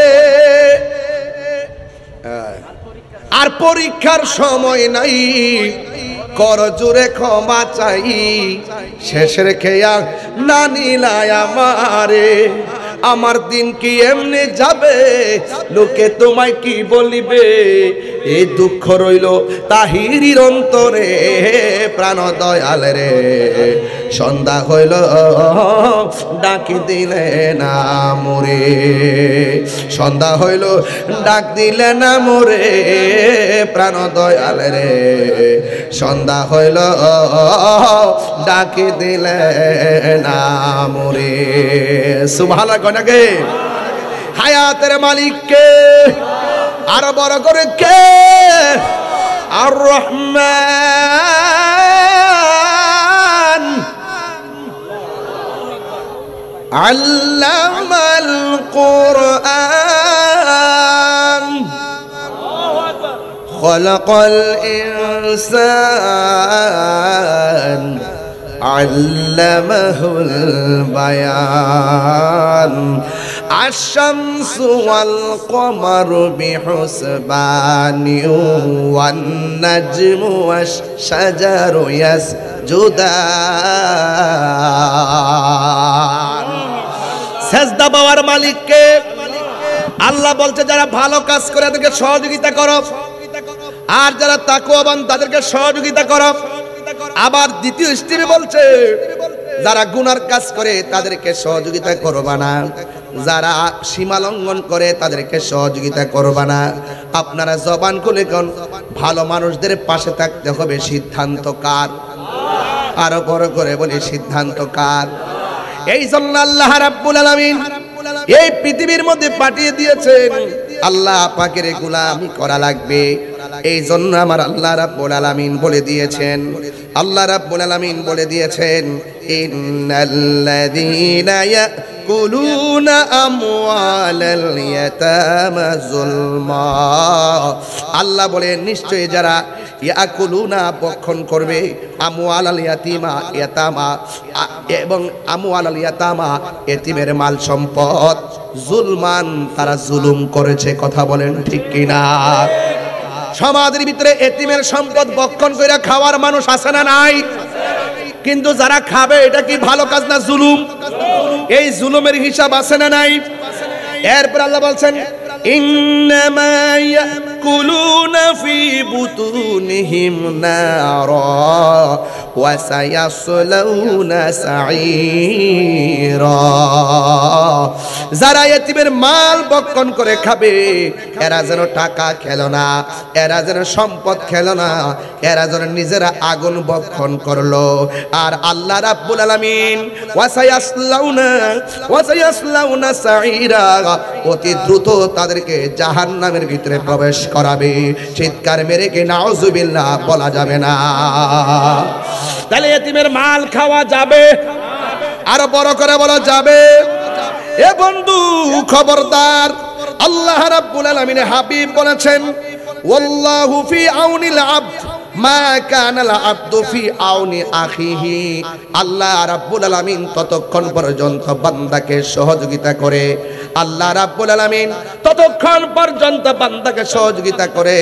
আর পরীক্ষার সময় নাই, কর জোরে ক্ষমা চাই। শেষের খেয়া না নিলাই আমারে, আমার দিন কি এমনি যাবে, লোকে তোমায় কি বলিবে। এই দুঃখ রইল তাহিরির অন্তরে। প্রাণ দয়াল রে, সন্ধ্যা হইল ডাকি দিলে না মোরে। সন্ধ্যা হইল ডাক দিলে না মোরে। প্রাণ দয়াল রে, সন্ধ্যা হইল ডাকি দিলে না মোরে। সুবহানাল্লাহ কনাকে? হায়াতের মালিক কে? আর বড় করে কে? আর রহমান আল্লামাল কুরআন খলাকাল ইনসান আল্লামাহুল বায়ান। আশ-শামসু ওয়াল কমারু বিহুসবানি ওয়ান নাজমু ওয়াশ-শাজারু ইয়াসজুদান। সেজদা পাওয়ার মালিক কে? আল্লাহ বলছে যারা ভালো কাজ করে তাদেরকে সহযোগিতা করো, আর যারা তাকওয়াবান তাদেরকে সহযোগিতা করো। আবার দ্বিতীয় স্টেপে বলছে যারা গুনার কাজ করে তাদেরকে সহযোগিতা করবা না, যারা সীমা লঙ্ঘন করে তাদেরকে সহযোগিতা করবা না। আপনারা জবান খুলে কোন ভালো মানুষদের পাশে থাকতে হবে, সিদ্ধান্ত কার? আরো বড় করে বলি, সিদ্ধান্ত কার? এই জন্য আল্লাহ রাব্বুল আলামিন এই পৃথিবীর মধ্যে পাঠিয়ে দিয়েছেন আল্লাহ পাকের গোলামি করা লাগবে। এই জন্য আমার আল্লাহ রাব্বুল আলামিন বলে দিয়েছেন, আল্লাহ রাব্বুল আলামিন বলে দিয়েছেন ইন্নাল্লাযীনা ইয়াকুলুনা আমওয়ালাল ইয়াতামা যুলমা। আল্লাহ বলে নিশ্চয়ই যারা ইয়াকুলুনা ভক্ষণ করবে আমওয়ালাল ইয়াতিমা ইয়াতামা এবং আমওয়ালাল ইয়াতামা এতিমের মাল সম্পদ জুলমান তারা জুলুম করেছে। কথা বলেন ঠিক কিনা? সমাজের ভিতরে এতিমের সম্পদ ভক্ষণ করে খাওয়ার মানুষ আছে না নাই? কিন্তু যারা খাবে এটা কি ভালো কাজ না জুলুম? এই জুলুমের হিসাব আছে না নাই? এরপর আল্লাহ বলছেন ইন্নামা ইয়াকুলুনা ফি বুতুনিহিম নারা ওয়া সায়াসলাউনা সাঈরা। যারা এতিমের মাল ভক্ষণ করে খাবে এরা যেন টাকা খেলো না, এরা যেন সম্পদ খেলো না, এরা যেন নিজেরা আগুন ভক্ষণ করলো। আর আল্লাহ রাব্বুল আলামিন ওয়া সায়াসলাউনা সাঈরা অতি দ্রুত তাদেরকে জাহান্নামের ভিতরে প্রবেশ করাবে। চিৎকার মেরে কি নাউজুবিল্লাহ বলা যাবে না? তাহলে এতিমের মাল খাওয়া যাবে? আরো বড় করে বলা যাবে? এ বন্ধু খবরদার, আল্লাহ রাব্বুল আলামিন হাবিব বলেছেন ওয়াল্লাহু ফি আউনিল আবদ মা কানাল আবদু ফি আউনি আখিহি। আল্লাহ রাব্বুল আলামিন ততক্ষণ পর্যন্ত বান্দাকে সহযোগিতা করে, আল্লাহ রাব্বুল আলামিন ততক্ষণ পর্যন্ত বান্দাকে সহযোগিতা করে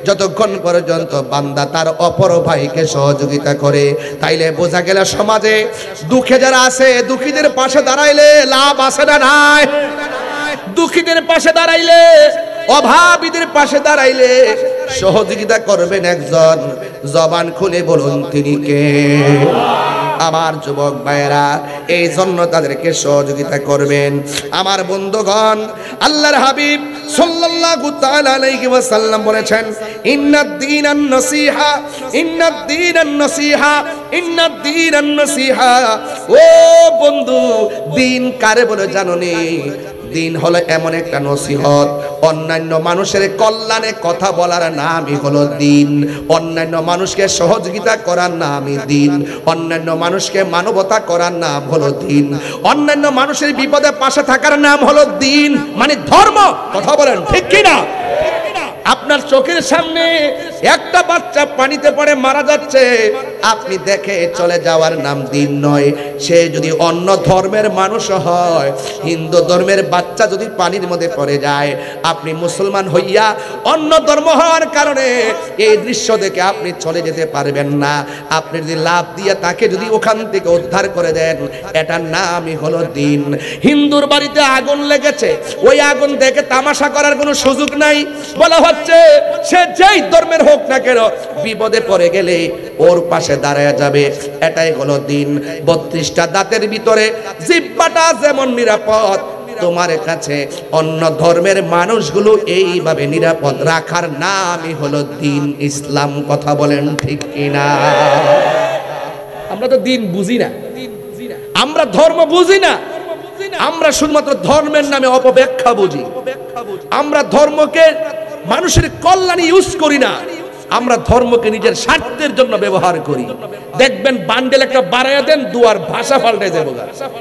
যতক্ষণ পর্যন্ত বান্দা তার অপর ভাইকে সহযোগিতা করে। তাইলে বোঝা গেল সমাজে দুঃখে যারা আছে দুঃখীদের পাশে দাঁড়াইলে লাভ আছে না নাই? দুঃখীদের পাশে দাঁড়াইলে, অভাবীদের পাশে দাঁড়াইলে সহযোগিতা করবেন একজন। জবান খুলে বলুন তিনি কে? আমার যুবক ভাইয়েরা, এই জন্য তাদেরকে সহযোগিতা করবেন। আমার বন্ধুগণ, আল্লাহর হাবিব সাল্লাল্লাহু তাআলা আলাইহি ওয়াসাল্লাম বলেছেন ইন্নাদ দীনান নসিহা, ইন্নাদ দীনান নসিহা, ইন্নাদ দীনান নসিহা। ও বন্ধু, দিন কারে বলে জানোনি? দিন হলো এমন একটা নসিহত, অন্যান্য মানুষের কল্যাণে কথা বলার নামই হলো দিন। অন্যান্য মানুষকে সহযোগিতা করার নামই দিন। অন্যান্য মানুষকে মানবতা করার নাম হলো দিন। অন্যান্য মানুষের বিপদে পাশে থাকার নাম হলো দিন, মানে ধর্ম। কথা বলেন ঠিক কিনা? আপনার চোখের সামনে একটা বাচ্চা পানিতে পড়ে মারা যাচ্ছে, আপনি দেখে চলে যাওয়ার নাম দিন নয়। সে যদি অন্য ধর্মের মানুষ হয়, হিন্দু ধর্মের বাচ্চা যদি পানির মধ্যে পড়ে যায়, আপনি মুসলমান হইয়া অন্য ধর্ম হওয়ার কারণে এই দৃশ্য দেখে আপনি চলে যেতে পারবেন না। আপনি যদি লাভ দিয়ে তাকে যদি ওখান থেকে উদ্ধার করে দেন, এটার নামই হলো দিন। হিন্দুর বাড়িতে আগুন লেগেছে, ওই আগুন দেখে তামাশা করার কোনো সুযোগ নাই। বলা হচ্ছে সে যেই ধর্মের হোক না কেন, বিপদে পড়ে গেলে ওর পাশে দাঁড়ায় যাবে, এটাই হলো দিন। 32টা দাঁতের ভিতরে জিহ্বাটা যেমন নিরাপদ, তোমার কাছে অন্য ধর্মের মানুষগুলো এইভাবে নিরাপদ রাখার নামই হলো দিন, ইসলাম। কথা বলেন ঠিক কিনা? আমরা তো দিন বুঝি না, আমরা ধর্ম বুঝি না, আমরা শুধুমাত্র ধর্মের নামে অপব্যাখ্যা বুঝি। আমরা ধর্মকে মানুষের কল্যাণে ইউজ করি না, আমরা ধর্মকে নিজের স্বার্থের জন্য ব্যবহার করি। দেখবেন বান্ডেল একটা বাড়াইয়া দেন, দুয়ার ভাষা পাল্টে যাবে।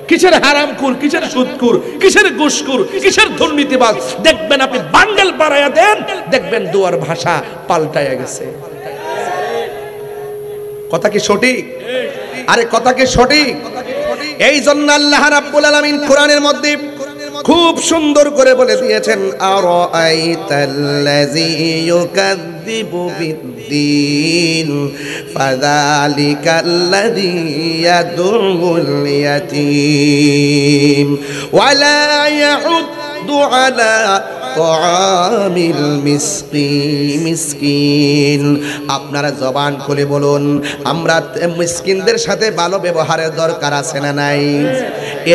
কিসের হারামখোর, কিসের সুদখোর, কিসের ঘুষখোর, কিসের দুর্নীতিবাজ, দেখবেন আপনি বান্ডেল বাড়াইয়া দেন, দেখবেন দুয়ার ভাষা পাল্টাইয়া গেছে। কথা কি সঠিক? আরে কথা কি সঠিক? এই জন্য আল্লাহ রাব্বুল আলামিন কোরআনের মধ্যে খুব সুন্দর করে বলে দিয়েছেন আরাআইতাল্লাযী ইউকাযযিবু বিদ্দীন ফাযালিকাল্লাযী ইয়াদুল ইয়াতীম ওয়া লা ইয়াউদ্দু আলা তাআমিল মিসকিন। আপনারা জবান খুলে বলুন, আমরা মিসকিনদের সাথে ভালো ব্যবহারের দরকার আছে না নাই?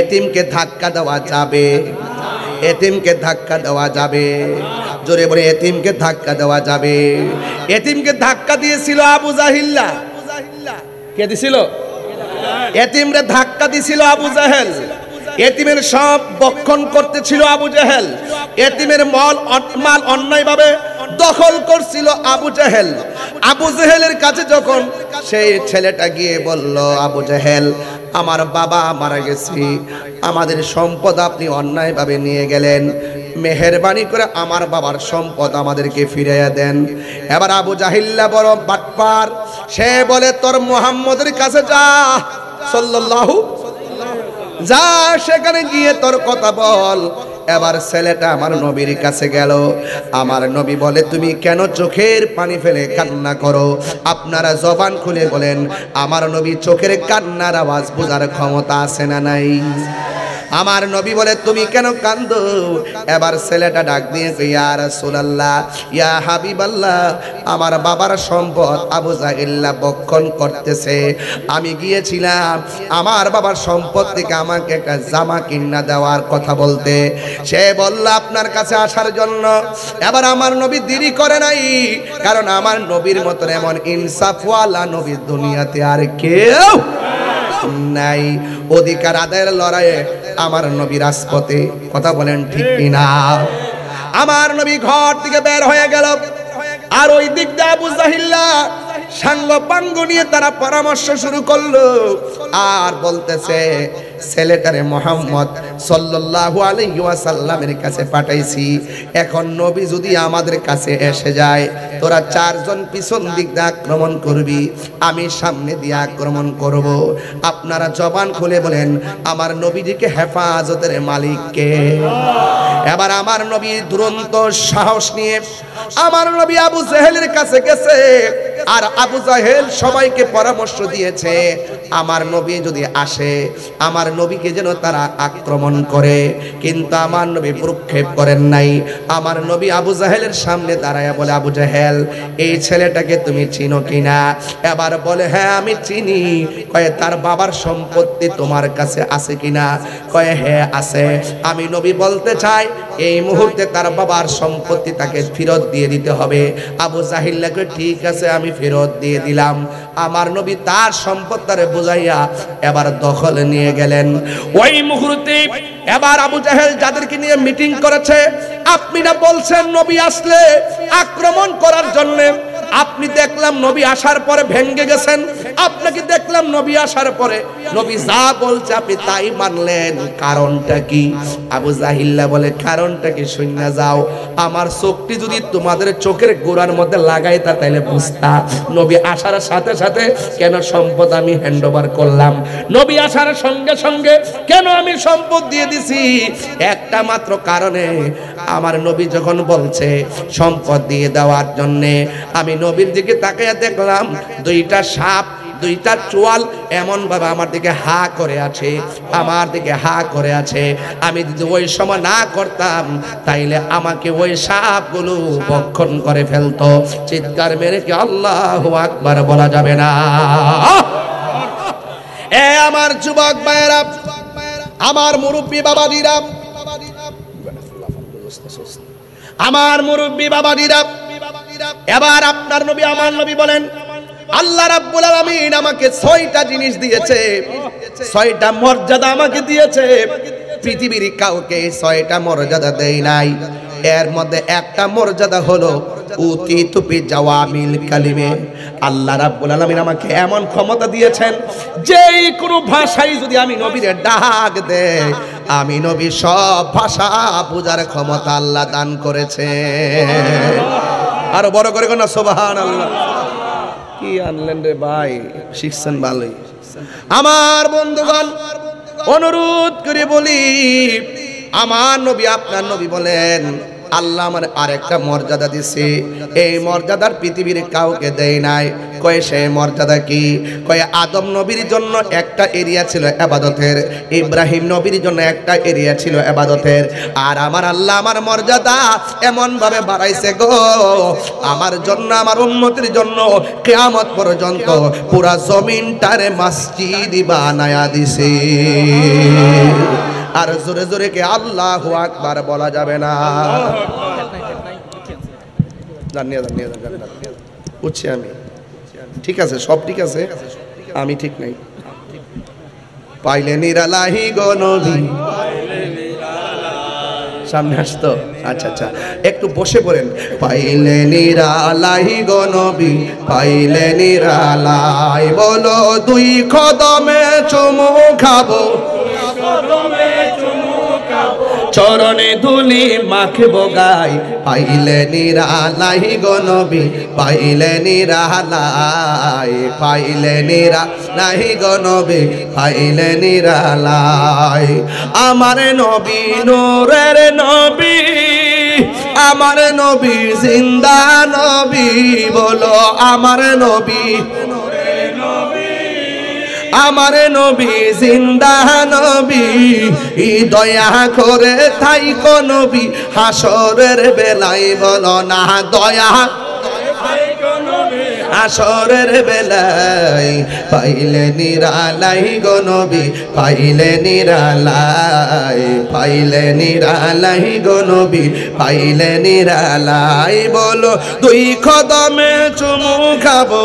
এতিমকে ধাক্কা দেওয়া যাবে? এতিমকে ধাক্কা দেওয়া যাবে? জোরে বলে, এতিমকে ধাক্কা দেওয়া যাবে? এতিমকে ধাক্কা দিয়েছিল আবু জাহিল্লা। কে দিছিল? এতিমরে ধাক্কা দিছিল আবু জাহেল। এতিমের সব বক্ষণ করতেছিল আবু জাহেল। এতিমের মাল অন্যায়ভাবে দখল করছিল আবু জাহেল। আবু জাহেলের কাছে যখন সেই ছেলেটা গিয়ে বলল, আবু জাহেল, আমার বাবা মারা গেছে, আমাদের সম্পদ আপনি অন্যায়ভাবে নিয়ে গেলেন, মেহেরবানি করে আমার বাবার সম্পদ আমাদেরকে ফিরিয়ে দেন। এবার আবু জাহিল্লা বড় বাটপার, সে বলে, তোর মুহাম্মদের কাছে যা, সাল্লাল্লাহু, যা সেখানে গিয়ে তোর কথা বল। এবার ছেলেটা আমার নবীর কাছে গেল। আমার নবী বলে, তুমি কেন চোখের পানি ফেলে কান্না করো? আপনারা জবান খুলে বলেন, আমার নবী চোখের কান্নার আওয়াজ বোঝার ক্ষমতা আছে না নাই? আমার নবী বলে, তুমি কেন কান্দো? এবার ছেলেটা ডাক দিয়ে, ইয়া রাসূলুল্লাহ, ইয়া হাবিবাল্লাহ, আমার বাবার সম্পদ আবু জাহিল্লা বক্ষণ করতেছে। আমি গিয়েছিলাম আমার বাবার সম্পদ থেকে আমাকে একটা জামা কিনা দেওয়ার কথা বলতে। সে বলল আপনার কাছে আসার জন্য। এবার আমার নবী দেরি করে নাই, কারণ আমার নবীর মতন এমন ইনসাফওয়ালা নবী দুনিয়াতে আর কেউ নাই। অধিকার আদায়ের লড়াইয়ে আমার নবী রাজপথে। কথা বলেন ঠিক কিনা? আমার নবী ঘর থেকে বের হয়ে গেল, আর ওই দিক দিয়ে আবু জাহিল্লা সাঙ্গ পাঙ্গ নিয়ে তারা পরামর্শ শুরু করলো, আর বলতেছে, ছেলেটারে মুহাম্মদ সাল্লাল্লাহু আলাইহি ওয়াসাল্লামের কাছে পাঠাইছি, এখন নবী যদি আমাদের কাছে এসে যায়, তোরা চারজন পিছন দিক দিয়ে আক্রমণ করবি, আমি সামনে দিয়ে আক্রমণ করব। আপনারা জবান খুলে বলেন, আমার নবীজিকে হেফাজতের মালিক কে? এবার আমার নবী দুরন্ত সাহস নিয়ে আমার নবী আবু জাহেলের কাছে গেছে, আর আবু জাহেল সবাইকে পরামর্শ দিয়েছে, আমার নবী যদি আসে আমার নবীকে যেন তারা আক্রমণ করে। কিন্তু আমার নবী ভ্রুক্ষেপ করেন নাই। আমার নবী আবু জাহেলের সামনে দাঁড়ায় বলে, আবু জাহেল, এই ছেলেটাকে তুমি চিনো কিনা? এবার বলে, হ্যাঁ আমি চিনি। কয়ে, তার বাবার সম্পত্তি তোমার কাছে আছে কিনা? কয়ে, হ্যাঁ আছে। আমি নবী বলতে চাই, এই মুহূর্তে তার বাবার সম্পত্তি তাকে ফেরত দিয়ে দিতে হবে। আবু জাহিল্লাকে, ঠিক আছে আমি ফেরত দিয়ে দিলাম। আমার নবী তার সম্পদ তারে বুঝাইয়া এবার দখলে নিয়ে গেলেন। ওই মুহূর্তে এবার আবু জাহেল যাদেরকে নিয়ে মিটিং করেছে, আপনি না বলছেন নবী আসলে আক্রমণ করার জন্য, আপনি দেখলাম নবী আসার পরে ভেঙ্গে গেছেন, আপনাকে দেখলাম নবী আসার পরে নবী যা বলছে আপনি তাই মানলেন, কারণটা কি? আবু জাহিল্লা বলে, কারণটা কি শুননা যাও, আমার চোখটি যদি তোমাদের চোখের গোড়ার মধ্যে লাগাইতা তাইলে বুঝতা নবী আসার সাথে সাথে কেন সম্পদ আমি হ্যান্ড ওভার করলাম, নবী আসার সঙ্গে সঙ্গে কেন আমি সম্পদ দিয়ে দিছি। একটা মাত্র কারণে, আমার নবী যখন বলছে সম্পদ দিয়ে দেওয়ার জন্যে, আমি নবীর দিকে তাকিয়ে দেখলাম দুইটা সাপ, দুইটা চোয়াল এমন ভাবে আমার দিকে হা করে আছে, আমার দিকে হা করে আছে। আমি যদি ওই সময় না করতাম তাইলে আমাকে ওই সাপগুলো ভক্ষণ করে ফেলতো। চিৎকার মেরে কি আল্লাহু আকবার বলা যাবে না? এ আমার যুবক ভাইরা, আমার মুরব্বী বাবাজিরা, আমার মুরব্বী বাবাজিরা, এবার আপনার নবী আমার নবী বলেন, আল্লাহ রাব্বুল আলামিন আমাকে 6টা জিনিস দিয়েছে, 6টা মর্যাদা আমাকে দিয়েছে। পৃথিবীর কাউকে 6টা মর্যাদা দেই নাই। এর মধ্যে একটা মর্যাদা হলো উতিতু বিজাওয়ামিল কালিমে। আল্লাহ রাব্বুল আলামিন আমাকে এমন ক্ষমতা দিয়েছেন, যেই কোনো ভাষায় যদি আমি নবীরে ডাক দেই, আমি নবী সব ভাষা বোঝার ক্ষমতা আল্লাহ দান করেছে। আরো বড় করে কোন সুবহানাল্লাহ। কি আনলেন রে ভাই, শিখছেন ভালোই। আমার বন্ধুগণ, অনুরোধ করে বলি, আমার নবী আপনার নবী বলেন, আল্লাহ আমার আরেকটা মর্যাদা দিছে, এই মর্যাদার পৃথিবীর কাউকে দেয় নাই। কয় সেই মর্যাদা কি? কয় আদম নবীর জন্য একটা এরিয়া ছিল ইবাদতের, ইব্রাহিম নবীর জন্য একটা এরিয়া ছিল ইবাদতের, আর আমার আল্লাহ আমার মর্যাদা এমন ভাবে বাড়াইছে গো, আমার জন্য আমার উম্মতের জন্য কিয়ামত পর্যন্ত পুরা জমিনটারে মসজিদ বানায়া দিছে। আর জোরে জোরে কে আল্লাহু আকবার বলা যাবে না? বুঝছি আমি, ঠিক আছে, সব ঠিক আছে, আমি ঠিক নাই। পাইলে নিরালাহি গো নবী, সামনে আসতো, আচ্ছা আচ্ছা, একটু বসে পড়েন। পাইলে নিরালাই গো নবী, পাইলে নিরালাই, বলো দুই কদমে চুমু খাবো, চরণে ধুলি মাখবো গাই। পাইলে নিরালাই গো নবী, পাইলে নিরালাই, পাইলে নিরালাই গো নবী, পাইলে নিরালাই। আমার নবী নূরের নবী, আমার নবী জিন্দা নবী, বলো আমার নবী, আমার নবী জিন্দা নবী, দয়া করে থাইকো নবী হাসরের বেলায়, বলো না দয়া হাসরের বেলায়। পাইলে নিরালাই গো নবী, পাইলে নিরালাই, পাইলে নিরালাই গো নবী, পাইলে নিরালাই, বলো দুই কদমে চুমু খাবো,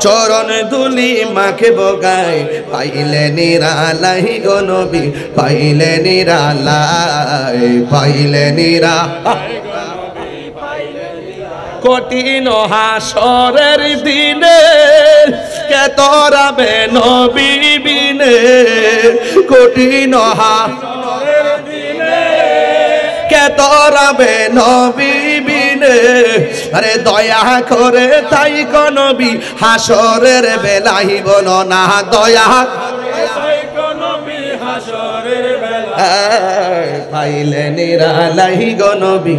চরণ ধুলি মাখবো গায়। পাইলে নিরালাই গো নবী, পাইলে নিরালাই, পাইলে নিরালাই। কঠিন হাসরের দিনে কে তরাবে নবী বিনে, কঠিন হাসরের দিনে কে তরাবে নবী বিনে, আরে দয়া করে তাই গো নবী হাসরের বেলায়, বলো না দয়া পাইলে নিরালাই গো নবী,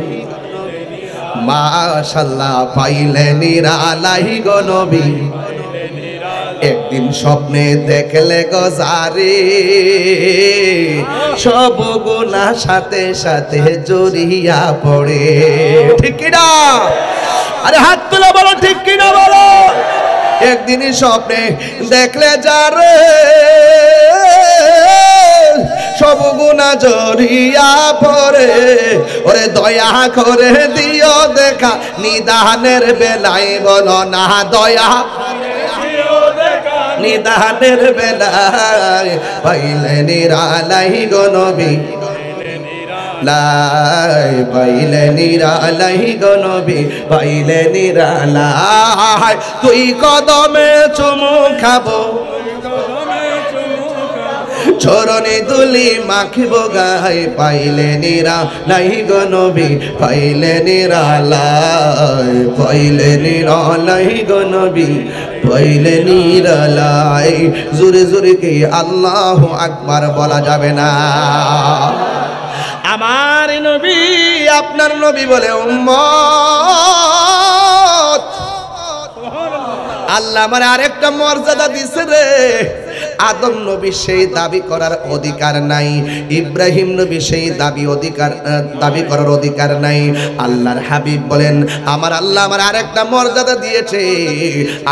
মাশাআল্লাহ পাইলে নিরালাই গো নবী। একদিন স্বপ্নে দেখলে গো জারি, সব গুনাহ সাথে সাথে জড়িয়া পড়ে, ঠিক কি না? আরে হাত তুলে বলো ঠিক কি না বলো। একদিন স্বপ্নে দেখলে যারে, সব গুনাহ জড়িয়া পড়ে, ওরে দয়া করে দিও দেখা নিদানের বেলায়, বলো না দয়া নিদানের বেলায়। পাইলে নিরালাই গো নবী, লাই পাইলে নিরালাই গো নবী, পাইলে নিরালাই, তুই কদমে চুমু খাবো, চরণে দুলি মাখিবো গায়। পাইলে নিরালাই গো নবী, পাইলে নিরালাই, পাইলে নিরালাই গো নবী, পাইলে নিরালাই। জোরে জোরে কি আল্লাহু আকবার বলা যাবে না? আমার নবী আপনার নবী বলে উম্মত, আল্লাহ আমার আরেকটা মর্যাদা দিছে রে। আদম নবী সেই দাবি করার অধিকার নাই, ইব্রাহিম নবী সেই দাবি করার অধিকার নাই। আল্লাহর হাবিব বলেন আমার আল্লাহ আমার আরেকটা মর্যাদা দিয়েছে,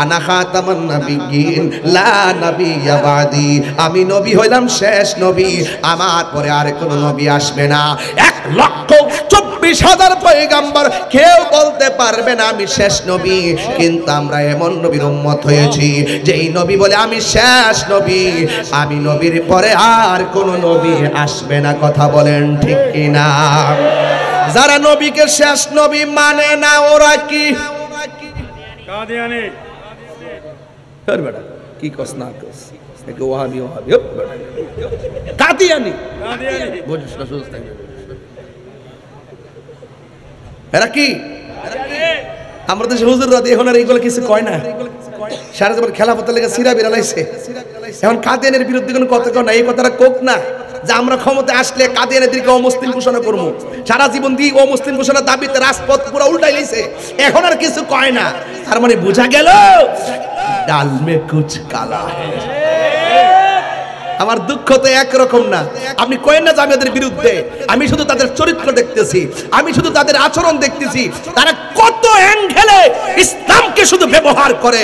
আনা খাতামুন নবিয়্যিন লা নাবিয়্যা বাদি, আমি নবী হইলাম শেষ নবী, আমার পরে আর কোনো নবী আসবে না। 1,24,000 পয়গম্বর কেউ বলতে পারবে না আমি শেষ নবী, কিন্তু আমরা এমন নবীর উম্মত হয়েছি যেই নবী বলে আমি শেষ নবী, আমি নবীর পরে আর কোন নবী আসবে না। কথা বলেন ঠিক কিনা? যারা নবীকে শেষ নবী মানে না ওরা কি কাদিয়ানি? কি কস না কস ওয়াহাবি ওয়াহাবি কাদিয়ানি বুঝছ না? সুস্থ এরা কি? আমরা তো হুজুররা এখন আর এইগুলো কিছু কয় না, সারা জীবন খেলাফতের লেগে সিরা বিড়ালাইছে, এখন কাদিয়ানের বিরুদ্ধে কোনো কথা কয় না, এই কথাটা কোক না। যে আমরা ক্ষমতা আসলে কাদিয়ানীদেরকে অমুসলিম ঘোষণা করবো, সারা জীবন দিয়ে অমুসলিম ঘোষণার দাবিতে রাজপথ পুরো উল্টাই লাইছে, এখন আর কিছু কয় না। তার মানে বোঝা গেল ডাল মে কুছ কালা হ্যায়। আমার দুঃখ তো একরকম না। আপনি কয়েন না যে আমি ওদের বিরুদ্ধে, আমি শুধু তাদের চরিত্র দেখতেছি, আমি শুধু তাদের আচরণ দেখতেছি। তারা কত অ্যাঙ্গেলে ইসলামকে শুধু ব্যবহার করে,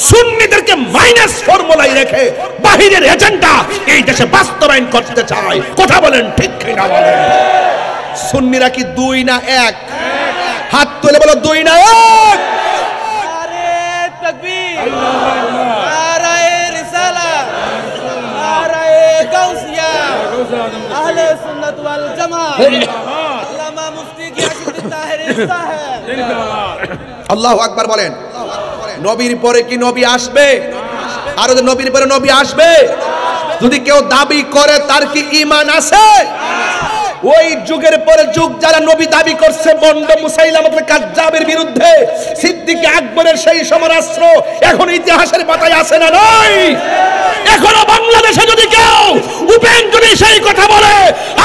সুন্নিদেরকে মাইনাস ফর্মুলায় রেখে বাহিরের এজেন্ডা এই দেশে বাস্তবায়ন করতে চায়। কথা বলেন ঠিক কিনা বলেন? সুন্নিরা কি দুই না এক? হাত তুলে বলো দুই না এক। নারে তাকবীর, নারে রিসালাত, নারে গাউসিয়া, আহলে সুন্নাত ওয়াল জামাত, আল্লামা মুফতি গিয়াসউদ্দিন তাহেরী সাহেব। আল্লাহু আকবার বলেন। নবীর পরে কি নবী আসবে? আর নবীর পরে নবী আসবে? যদি কেউ দাবি করে তার কি ঈমান আছে? ওই যুগের পরে যুগ যারা নবী দাবি করছে, বন্ড মুসাইলামাতুল কাজ্জাবের বিরুদ্ধে সিদ্দিক আকবরের সেই সমরাস্ত্র এখন ইতিহাসের পাতায় আছে না নয়? এখনো বাংলাদেশে যদি কেউ উপেন যদি সেই কথা বলে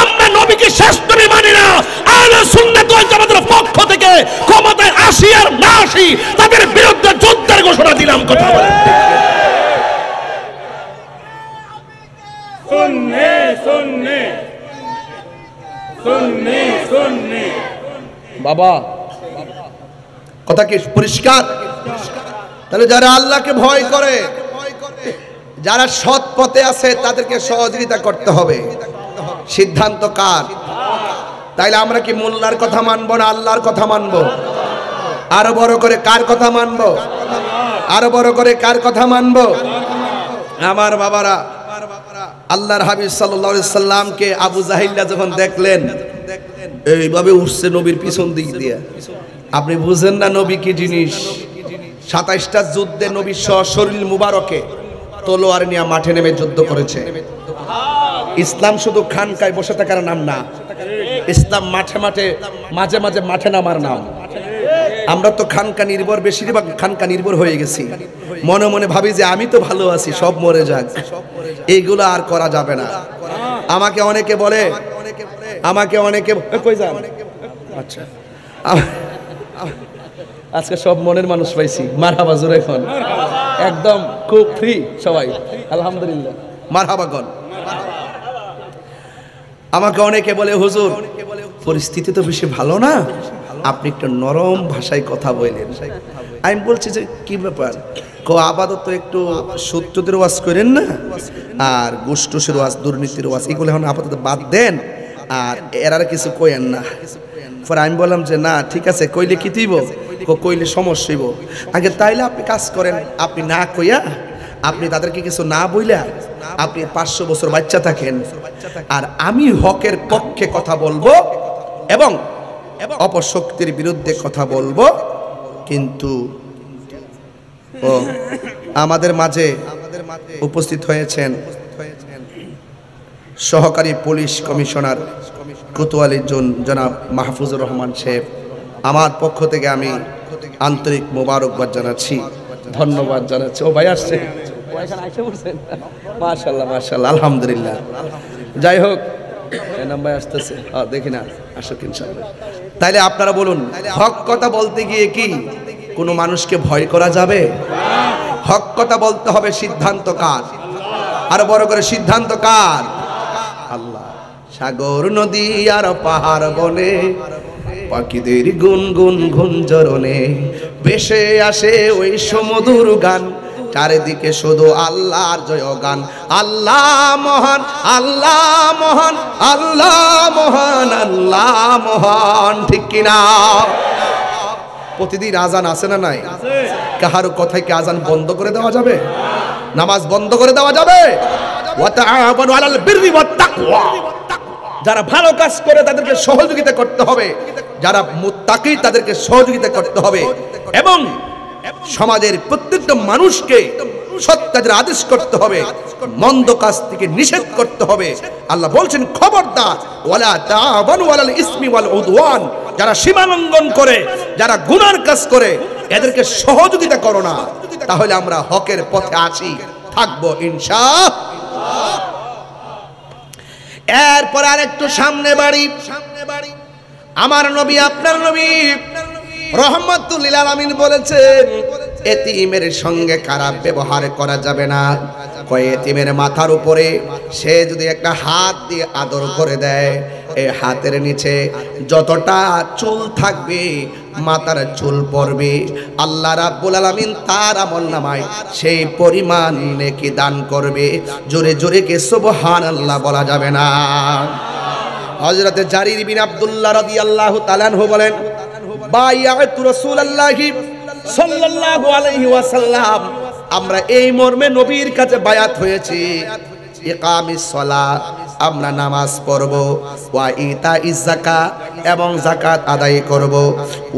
আমরা নবীকে শেষ নবী মানি না, আহলে সুন্নাত ওয়াল জামাতের পক্ষ থেকে ক্ষমতায় আসি আর না আসি তাদের বিরুদ্ধে যুদ্ধের ঘোষণা দিলাম। কথা বলেন সুন্নি সুন্নি সুন্নি সুন্নি। বাবা কথা কি পরিষ্কার? তাহলে যারা আল্লাহকে ভয় করে, যারা সৎ পথে আছে তাদেরকে সহযোগিতা করতে হবে। সিদ্ধান্ত কার? তাইলে আমরা কি মোল্লার কথা মানবো না আল্লাহর কথা মানবো? আরো বড় করে কার কথা মানবো? আরো বড় করে কার কথা মানবো? আমার বাবারা, আল্লাহর হাবিব সাল্লাল্লাহু আলাইহি সাল্লামকে আবু জাহিল্লা যখন দেখলেন এইভাবে উঠছে নবীর পিছন দিক দিয়ে, আপনি বুঝেন না নবী কি জিনিস? 27টা যুদ্ধে নবী শরীর মুবারকে তলোয়ার নিয়ে মাঠে নেমে যুদ্ধ করেছে। ইসলাম শুধু খানকায় বসে থাকার নাম না, ইসলাম মাঠে মাঠে মাঝে মাঝে মাঠে নামার নাম। আমরা তো খানকা নির্ভর, বেশিরভাগ খানকা নির্ভর হয়ে গেছি। মনে মনে ভাবি যে আমি তো ভালো আছি, সব মরে যাক। এইগুলো আর করা যাবে না। আমাকে অনেকে বলে, কই যান? আচ্ছা, আজকে সব মনের মানুষ পাইছি। মারহাবা জোরে এখন একদম খুব ফ্রি সবাই, আলহামদুলিল্লাহ মারহাবা গন। আমাকে অনেকে বলে হুজুর পরিস্থিতি তো বেশি ভালো না, আপনি একটু নরম ভাষায় কথা বলেন। আমি বলছি যে কি ব্যাপার? আপাতত একটু সত্যদের ওয়াজ করেন না, আর গোষ্ঠীর ওয়াজ, দুর্নীতির ওয়াজ এগুলো এখন আপাতত বাদ দেন, আর এরার কিছু কইেন না। পরে আমি বললাম যে না ঠিক আছে, কইলে কি দিব? কইলে সমস্যা হইব। আগে তাইলে আপনি কাজ করেন, আপনি না কইয়া আপনি তাদেরকে কিছু না বইলা আপনি 500 বছর বাচ্চা থাকেন, আর আমি হকের পক্ষে কথা বলবো এবং অপশক্তির বিরুদ্ধে কথা বলবো। কিন্তু আমাদের মাঝে উপস্থিত হয়েছেন সহকারী পুলিশ কমিশনার কোতোয়ালি জনাব মাহফুজুর রহমান সাহেব। আমার পক্ষ থেকে আমি আন্তরিক মোবারকবাদ জানাচ্ছি, ধন্যবাদ জানাচ্ছি। ও ভাই আসছে, মাশাআল্লাহ মাশাআল্লাহ, আলহামদুলিল্লাহ। যাই হোক, নাম্বার আসতেছে, দেখি না আসুক ইনশাআল্লাহ। তাইলে আপনারা বলুন, হক কথা বলতে গিয়ে কি কোনো মানুষকে ভয় করা যাবে? হক কথা বলতে হবে। সিদ্ধান্ত কার? আরো বড় করে সিদ্ধান্ত কার? আল্লাহ। সাগর নদী আর পাহাড় বনে পাখিদের গুনগুন গুঞ্জরণে ভেসে আসে ওই সমুদ্র গান, চারিদিকে শুধু আল্লাহর জয়গান। আল্লাহ মহান, আল্লাহ মহান, আল্লাহ মহান, আল্লাহ মহান। ঠিক কিনা? প্রতিদিন আজান আছে না নাই? কাহারো কথায় কি আজান বন্ধ করে দেওয়া যাবে? নামাজ বন্ধ করে দেওয়া যাবে? ওয়া তাআওয়ানু আলাল বিররি ওয়াত তাকওয়া। যারা ভালো কাজ করে তাদেরকে সহযোগিতা করতে হবে, যারা মুত্তাকি তাদেরকে সহযোগিতা করতে হবে, এবং সমাজের প্রত্যেকটা মানুষকে সৎ কাজের আদেশ করতে হবে, মন্দ কাজ থেকে নিষেধ করতে হবে। আল্লাহ বলছেন খবরদার, ওয়ালা তাআওয়ানু আলাল ইসমি ওয়াল উদওয়ান। যারা সীমা লঙ্ঘন করে, যারা গুনার কাজ করে, এদেরকে সহযোগিতা করো না। তাহলে আমরা হকের পথে আছি, থাকবো ইনশাআল্লাহ। এরপর আরেকটু সামনে বাড়ি, আমার নবী আপনার নবী রহমাতুল লিল আলামিন বলেছেন এতিমের সঙ্গে খারাপ ব্যবহার করা যাবে না। কয় এতিমের মাথার উপরে সে যদি একটা হাত দিয়ে আদর করে দেয়, এই হাতের নিচে যতটা চুল থাকবে মাথার চুল পড়বে, আল্লাহ রাব্বুল আলামিন তার আমলনামায় সেই পরিমাণ নেকি দান করবে। জোরে জোরে কে সুবহানাল্লাহ বলা যাবে না। হযরতে জারির বিন আব্দুল্লাহ রাদিয়াল্লাহু তাআলা আনহু বলেন, বায়াতু রাসূলুল্লাহি সাল্লাল্লাহু আলাইহি ওয়াসাল্লাম, আমরা এই মর্মে নবীর কাছে বায়াত হয়েছি, ইকামিস সালাত, আমরা নামাজ পড়ব, ওয়া ইতাইজ যাকাত, এবং যাকাত আদায় করব,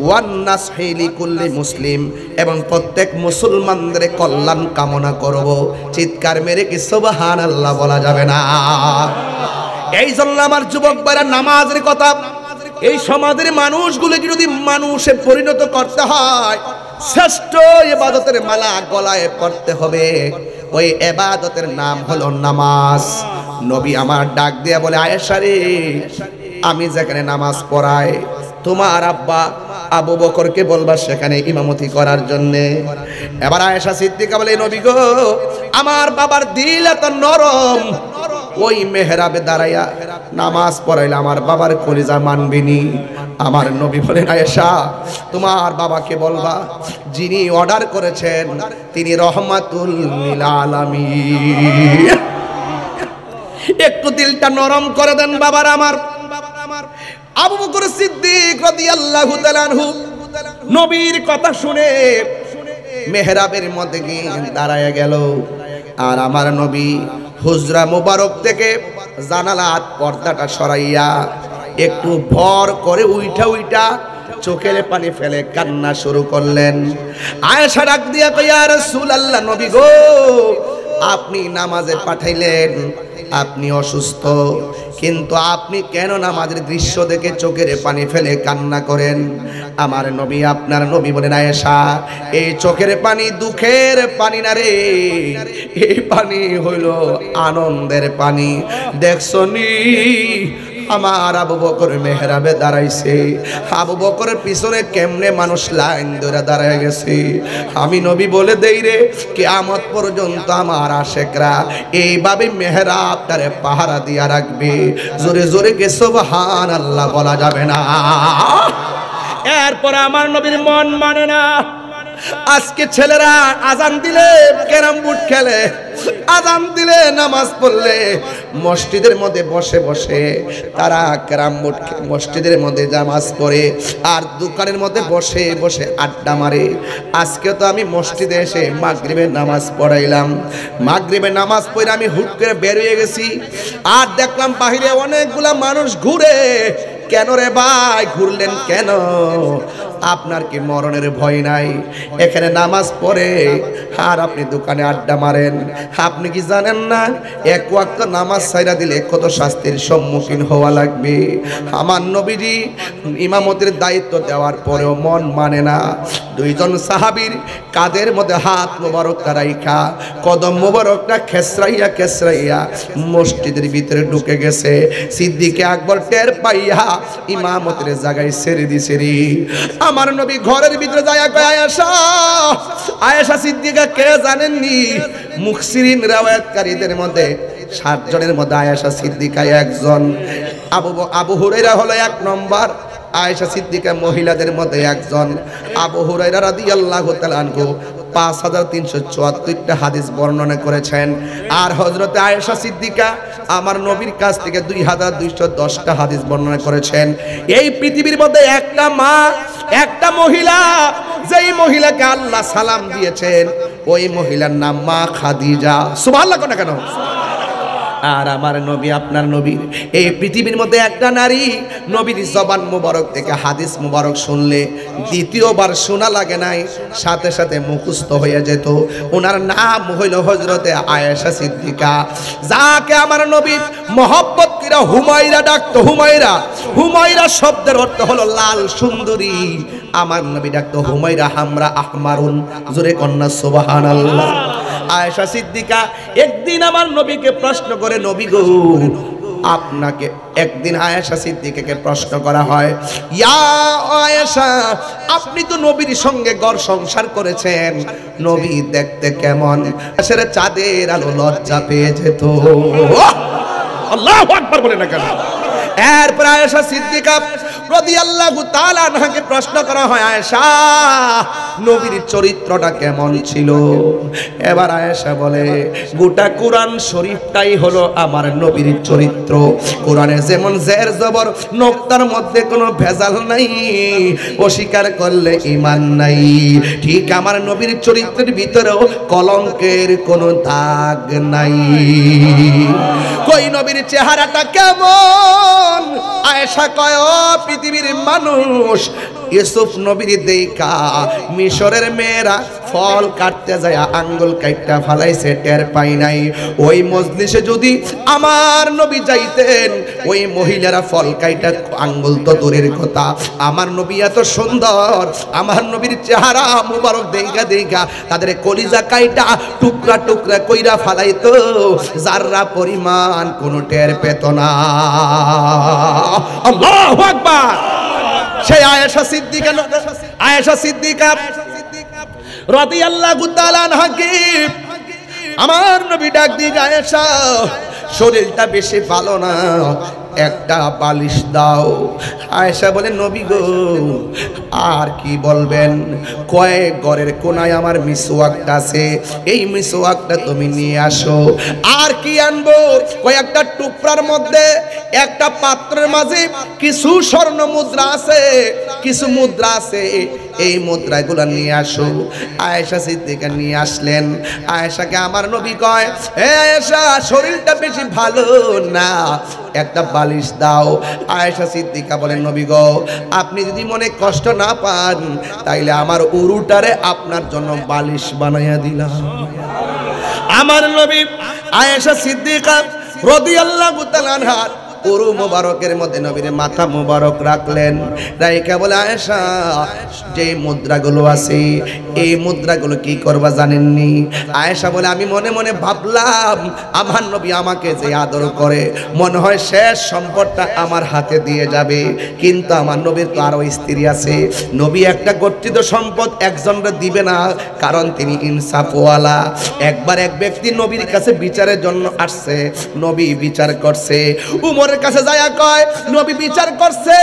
ওয়ান নাসহি লিকুল্লি মুসলিম, এবং প্রত্যেক মুসলমানদের কল্যাণ কামনা করব। চিৎকার মেরে কি সুবহানাল্লাহ বলা যাবে না? এই জন্য আমার যুবক ভাইরা, নামাজের কথা এই সমাজের মানুষগুলোকে যদি মানুষে পরিণত করতে হয়, শ্রেষ্ঠ ইবাদতের মালা গলায় পড়তে হবে। ওই ইবাদতের নাম হলো নামাজ। নবী আমার ডাক দিয়া বলে, আয়েশা রে, আমি যেখানে নামাজ পড়াই তোমার আব্বা আবু বকরকে বলবা সেখানে ইমামতি করার জন্য। এবার আয়েশা সিদ্দিকা বলে, নবী গো, আমার বাবার দিল এত নরম, ওই মেহরাবে দাঁড়াইয়া নামাজ পড়াইলে আমার বাবার কলিজা মানবিনি। আমার নবী বলেন, আয়েশা তোমার বাবাকে বলবা যিনি অর্ডার করেছেন তিনি রহমাতুল লিল আলামিন। একটু দিলটা নরম করে দেন বাবার আমার। আবু বকর সিদ্দিক রাদিয়াল্লাহু তাআলা আনহু নবীর কথা শুনে মেহরাবের মধ্যে গিয়ে দাঁড়ায়া গেল। আর আমার নবী হুজরা মুবারক থেকে জানালার পর্দাটা সরাইয়া একটু ভর করে উইঠা উইঠা চোখের পানি ফেলে কান্না শুরু করলেন। আয়েশা ডাক দিয়া কই, ইয়া রাসূলুল্লাহ, নবী গো, আপনি নামাজে পাঠাইলেন, আপনি অসুস্থ, কিন্তু আপনি কেন নামাজের দৃশ্য দেখে চোখের পানি ফেলে কান্না করেন? আমার নবী আপনার নবী বলেন, আয়েশা, এই চোখের পানি দুঃখের পানি না রে, এই পানি হইল আনন্দের পানি। দেখছনি আমার আবু বকর মেহরাবে দাঁড়াইছে, আবু বকরের পিছনে কেমনে মানুষ লাইন ধরে দাঁড়ায় গেছে। আমি নবী বলে দেই রে, কিয়ামত পর্যন্ত আমার আশেকরা এইভাবে মেহরাবটারে পাহারা দিয়া রাখবে। জোরে জোরে কে সুবহানাল্লাহ বলা যাবে না? এরপর আমার নবীর মন মানে না। আজকে ছেলেরা আজান দিলে ক্যারাম বোর্ড খেলে, আজান দিলে নামাজ পড়লে মসজিদের মধ্যে বসে বসে তারা ক্যারাম বোর্ড মসজিদের মধ্যে নামাজ পড়ে, আর দোকানের মধ্যে বসে বসে আড্ডা মারে। আজকে তো আমি মসজিদে এসে মাগরিবের নামাজ পড়াইলাম, মাগরিবের নামাজ পড়ে আমি হুট করে বের হয়ে গেছি, আর দেখলাম বাহিরে অনেকগুলা মানুষ ঘুরে। কেন রে ভাই, ঘুরলেন কেন? আপনার কি মরণের ভয় নাই? এখানে নামাজ পড়ে আর আপনি দোকানে আড্ডা মারেন। আপনি কি জানেন না এক ওয়াক্ত নামাজ ছাইরা দিলে কত শাস্তির সম্মুখীন হওয়া লাগবে? আমার নবীজি ইমামতের দায়িত্ব দেওয়ার পরেও মন মানে না। দুইজন সাহাবীর কাদের মধ্যে হাত মোবারকটা রাইখা কদম মোবারকটা খেসরাইয়া খেসরাইয়া মসজিদের ভিতরে ঢুকে গেছে। সিদ্দিকে আকবর টের পাইয়া ইমামতের জায়গায় ছেড়ে দিছে রে। আমার নবী ঘরের ভিতরে যায়, আয়েশা, আয়েশা সিদ্দিকা কে জানেননি? মুফসিরিন riwayatকারীদের মধ্যে 7 জনের মধ্যে আয়েশা সিদ্দিকা একজন। আবু হুরায়রা হলো 1 নম্বর, আয়েশা সিদ্দিকা মহিলাদের মধ্যে একজন। আবু হুরায়রা রাদিয়াল্লাহু তাআলা আনহু 5374টা হাদিস বর্ণনা করেছেন। আর হযরতে আয়েশা সিদ্দিকা আমার নবীর কাছ থেকে 2210টা হাদিস বর্ণনা করেছেন। এই পৃথিবীর মধ্যে একটা মা, একটা মহিলা, যেই মহিলাকে আল্লাহ সালাম দিয়েছেন ওই মহিলার নাম মা খাদিজা। সুবহানাল্লাহ কোন কেন? আর আমার নবী আপনার নবী এই পৃথিবীর মধ্যে একটা নারী নবীর জবান মুবারক থেকে হাদিস মুবারক শুনলে দ্বিতীয়বার শোনা লাগে নাই, সাথে সাথে মুখস্থ হয়ে যেত। ওনার নাম হইল হযরতে আয়েশা সিদ্দিকা, যাকে আমার নবী মহব্বত করে হুমায়রা ডাকতো। হুমায়রা, হুমায়রা শব্দের অর্থ হলো লাল সুন্দরী। আমার নবী ডাকতো হুমায়রা হামরা আহমারুন। জোরে কন্যা সুবহানাল্লাহ। আয়েশা সিদ্দিকা একদিন আমার নবীকে প্রশ্ন করে, নবী গো, আপনাকে একদিন আয়েশা সিদ্দিকাকে প্রশ্ন করা হয়, ইয়া আয়েশা, আপনি তো নবীর সঙ্গে ঘর সংসার করেছেন, নবী দেখতে কেমন? আসলে চাঁদের আলো লজ্জা পেয়ে যেত। আল্লাহু আকবার বলে না কেন? এরপর আয়েশা সিদ্দিকা রাদিয়াল্লাহু তাআলা আনহাকে প্রশ্ন করা হয়, আয়েশা নবীর চরিত্রটা কেমন ছিল? এবার আয়েশা বলে, গোটা কোরআন শরীফটাই হলো আমার নবীর চরিত্র। কোরআনে যেমন জের জবর নোক্তার মধ্যে কোনো ভেজাল নাই, অস্বীকার করলে ঈমান নাই, ঠিক আমার নবীর চরিত্রের ভিতরেও কলঙ্কের কোনো দাগ নাই। কই নবীর চেহারাটা কেমন? আয়েশা কয়, ও পৃথিবীর মানুষ, ইউসুফ নবীর দেখা মিশরের মেয়েরা ফল কাটতে যায় আঙ্গুল কাটটা ফালাইছে, টের পাই নাই। ওই মজলিসে যদি আমার নবী যাইতেন, ওই মহিলারা ফল কাইটা আঙ্গুল তো দূরের কথা, আমার নবী এত সুন্দর, আমার নবীর চেহারা মুবারক দেখা দেখা তাদের কলিজা কাইটা টুকরা টুকরা কইরা ফালাইতো, যাররা পরিমাণ কোনো টের পেত না। আল্লাহু আকবার। সেই আয়েশা সিদ্দিকা রাদিয়াল্লাহু তাআলা আনহাকে আমার নবী ডাক দিয়ে, আয়েশা শরীরটা বেশি ভালো না, একটা বালিশ দাও। আয়েশা বলে, নবী গো আর কি বলবেন? কয়েক ঘরের কোনায় আমার মিসওয়াকটা আছে, এই মিসওয়াকটা তুমি নিয়ে আসো। আর কি আনবো? কয়েকটা টুকরার মধ্যে একটা পাত্রের মাঝে কিছু স্বর্ণ মুদ্রা আছে, কিছু মুদ্রা আছে, এই মুদ্রাগুলো নিয়ে আসো। আয়েশা সিদ্দিকা নিয়ে আসলেন। আয়েশাকে আমার নবী কয়, হে আয়েশা শরীরটা বেশি ভালো না, একটা বালিশ দাও। আয়েশা সিদ্দিকা বলেন, নবী গো আপনি যদি মনে কষ্ট না পান তাইলে আমার উরুটারে আপনার জন্য বালিশ বানাইয়া দিলাম। আমার নবী আয়েশা সিদ্দিকা রাদিয়াল্লাহু তাআলা আনহা পুরো মুবারকের মধ্যে নবীর মাথা মুবারক রাখলেন। রাইকা বলে, আয়েশা যে মুদ্রাগুলো আছে এই মুদ্রাগুলো কি করবা জানেননি? আয়েশা বলে, আমি মনে মনে ভাবলাম আমার নবী আমাকে যে আদর করে মনে হয় শেষ সম্পদটা আমার হাতে দিয়ে যাবে, কিন্তু আমার নবীর তো আরো স্ত্রী আছে, নবী একটা গচ্ছিত সম্পদ একজনকে দিবে না, কারণ তিনি ইনসাফওয়ালা। একবার এক ব্যক্তি নবীর কাছে বিচারের জন্য আসছে, নবী বিচার করছে, উমর কাছে যায়া কয়, নবী বিচার করছে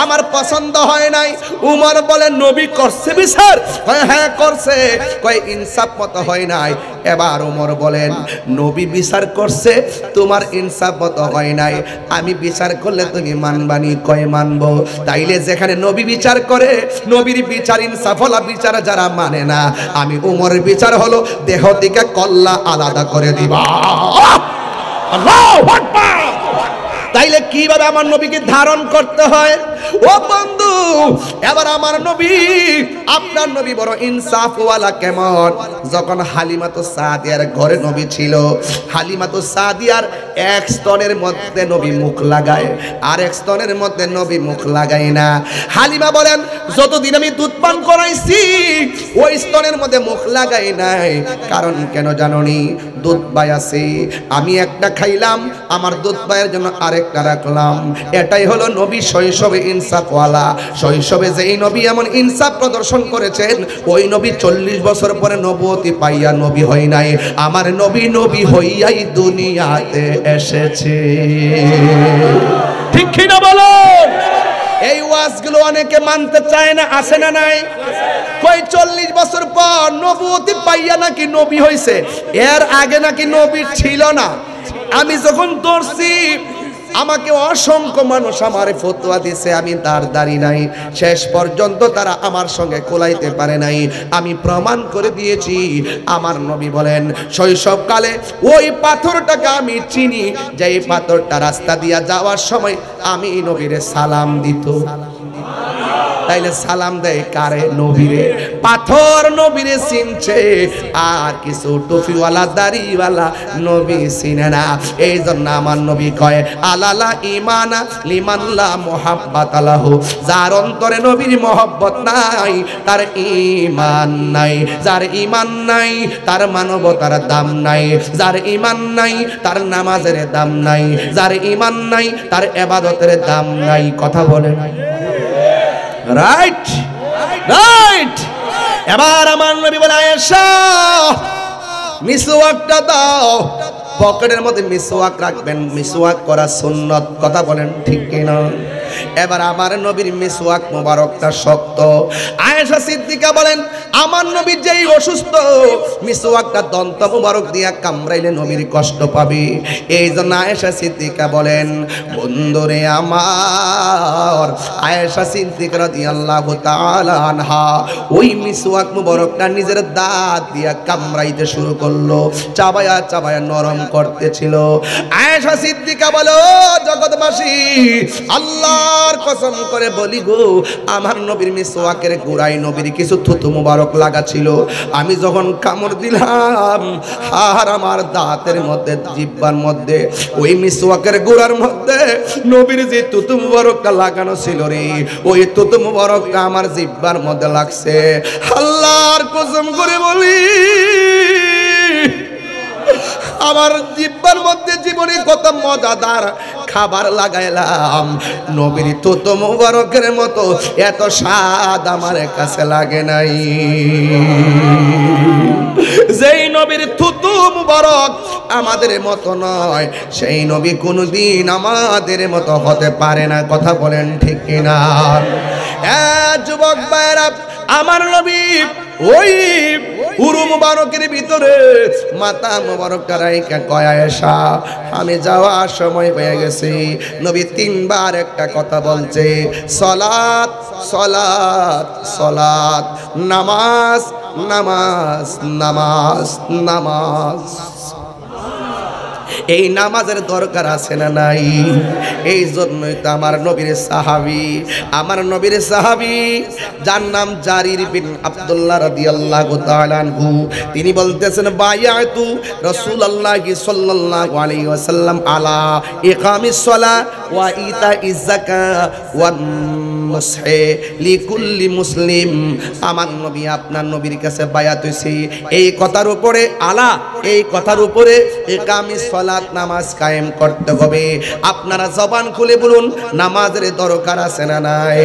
আমার পছন্দ হয় নাই। উমর বলে, নবী করছে বিচার? কয় হ্যাঁ করছে। কয় ইনসাফ মতো হয় নাই। এবার উমর বলেন, নবী বিচার করছে তোমার ইনসাফ মতো হয় নাই, আমি বিচার করলে তুমি মানবানি? কয় মানবো। তাইলে যেখানে নবী বিচার করে, নবীর বিচার ইনসাফওয়ালা বিচার যারা মানে না, আমি উমরের বিচার হলো দেহ থেকে কল্লা আলাদা করে দিবা। আল্লাহু আকবার। তাইলে কিভাবে আমার নবীকে ধারণ করতে হয়? ও বন্ধু, এবার আমার নবী, আপনার নবী বড় ইনসাফওয়ালা কেমন? যখন হালিমাতু সাদিয়ার ঘরে নবী ছিল, হালিমাতু সাদিয়ার এক স্তনের মধ্যে নবী মুখ লাগায়, আর এক স্তনের মধ্যে নবী মুখ লাগায় না। হালিমা বলেন, যতদিন আমি দুধ পান করাইছি ওই স্তনের মধ্যে মুখ লাগাই নাই, কারণ কেন জানোনি? দুধ বাই আছে, আমি একটা খাইলাম, আমার দুধ বাইয়ের জন্য আরেকটা রাখলাম। এটাই হলো নবী শৈশবে ইনসাফওয়ালা। শৈশবে যেই নবী এমন ইনসাফ প্রদর্শন করেছেন, ওই নবী 40 বছর পরে নবুয়তি পাইয়া নবী হয় নাই, আমার নবী নবী হইয়াই দুনিয়াতে এসেছে। ঠিক কি না বলো? এই ওয়াজগুলো অনেকে মানতে চায় না, আছে না নাই? কই 40 বছর পর নবুয়তি পাইয়া নাকি নবী হইছে, এর আগে নাকি নবী ছিল না। আমি যখন ধরছি আমাকে অসংখ্য মানুষ আমার ফতোয়া দিছে, আমি তার দাঁড়ি নাই, শেষ পর্যন্ত তারা আমার সঙ্গে কোলাইতে পারে নাই। আমি প্রমাণ করে দিয়েছি। আমার নবী বলেন, শৈশবকালে ওই পাথরটাকে আমি চিনি, যে এই পাথরটা রাস্তা দিয়া যাওয়ার সময় আমি নবীরে সালাম দিত। তাইলে সালাম দেয় কারে? নবীরে। পাথর নবীরে চিনছে, আর কিছু টুপিওয়ালা দাড়িওয়ালা নবী চিনে না। এই জন্য আমার নবী কয় আলালা ইমানা লিমাল্লা মুহাব্বাত আলাহু, যার অন্তরে নবীর মহব্বত নাই তার ঈমান নাই। যার ঈমান নাই তার মানবতার দাম নাই। যার ঈমান নাই তার নামাজের দাম নাই। যার ঈমান নাই তার ইবাদতের দাম নাই। কথা বলেন রাইট? রাইট। এবার আমার নবী বলে আয়েশা মিসওয়াকটা দাও। পকেটের মধ্যে মিসওয়াক রাখবেন, মিসওয়াক করা সুন্নত। কথা বলেন ঠিক কিনা? এবার আমার নবীর মিসওয়াক মোবারকটা শক্ত। আয়েশা সিদ্দিকা বলেন আমার নবী যেই অসুস্থ, মিসওয়াকটা দন্ত মোবারক দিয়া কামড়াইলে নবীর কষ্ট পাবে। এই জন্য আয়েশা সিদ্দিকা বলেন বন্ধুরে আমার, আয়েশা সিদ্দিকা রাদিয়াল্লাহু তাআলা আনহা ওই মিসওয়াক মোবারকটা নিজের দাঁত দিয়া কামড়াইতে শুরু করলো, চাবায়া চাবায়া নরম করতেছিল। আয়েশা সিদ্দিকা বলো জগৎবাসী, আল্লাহর কসম করে বলি গো, আমার নবীর মিসওয়াকের গোড়ায় নবীর কিছু থুতু মুবারক লাগা ছিল। আমি যখন কামড় দিলাম, আর আমার দাঁতের মধ্যে জিহ্বার মধ্যে ওই মিসওয়াকের গোড়ার মধ্যে নবীর যে থুতু মুবারকটা লাগানো ছিল রে, ওই থুতু মুবারকটা আমার জিহ্বার মধ্যে লাগছে। আল্লাহর কসম করে বলি, আমার জিহ্বার মধ্যে জীবনে কত মজাদার খাবার লাগাইলাম, নবীর থুতু মুবারকের মতো এত স্বাদ আমার কাছে লাগে নাই। যেই নবীর থুতু মুবারক আমাদের মতো নয়, সেই নবী কোনদিন আমাদের মতো হতে পারে না। কথা বলেন ঠিক কিনা? যুবক ভাইরা, আমার নবী ওই উরু মুবারকের ভিতরে মাথা মুবারকটা রাইখা কয় আয়েশা আমি যাওয়ার সময় হয়ে গেছে। নবী তিনবার একটা কথা বলছে, সালাত সালাত সালাত, নামাজ নামাজ নামাজ নামাজ। এই নামাজের দরকার আছে না নাই? এই জন্যই তো আমার নবীর সাহাবী, আমার নবীর সাহাবী যার নাম জারির বিন আব্দুল্লাহ রাদিয়াল্লাহু তাআলা আনহু, তিনি বলতেছেন বায়াতু রাসূলুল্লাহি সাল্লাল্লাহু আলাইহি ওয়াসাল্লাম আলা ইকামিস সালাহ ওয়া ইতাইজ যাকাত ওয়া মুসহি লিকুল্লি মুসলিম। আমার নবী আপনার নবীর কাছে বায়াত হইছে এই কথার উপরে, আলা এই কথার উপরে ইকামিস সালাত নামাজ কায়েম করতে হবে। আপনারা জবান খুলে বলুন নামাজের দরকার আছে না নাই?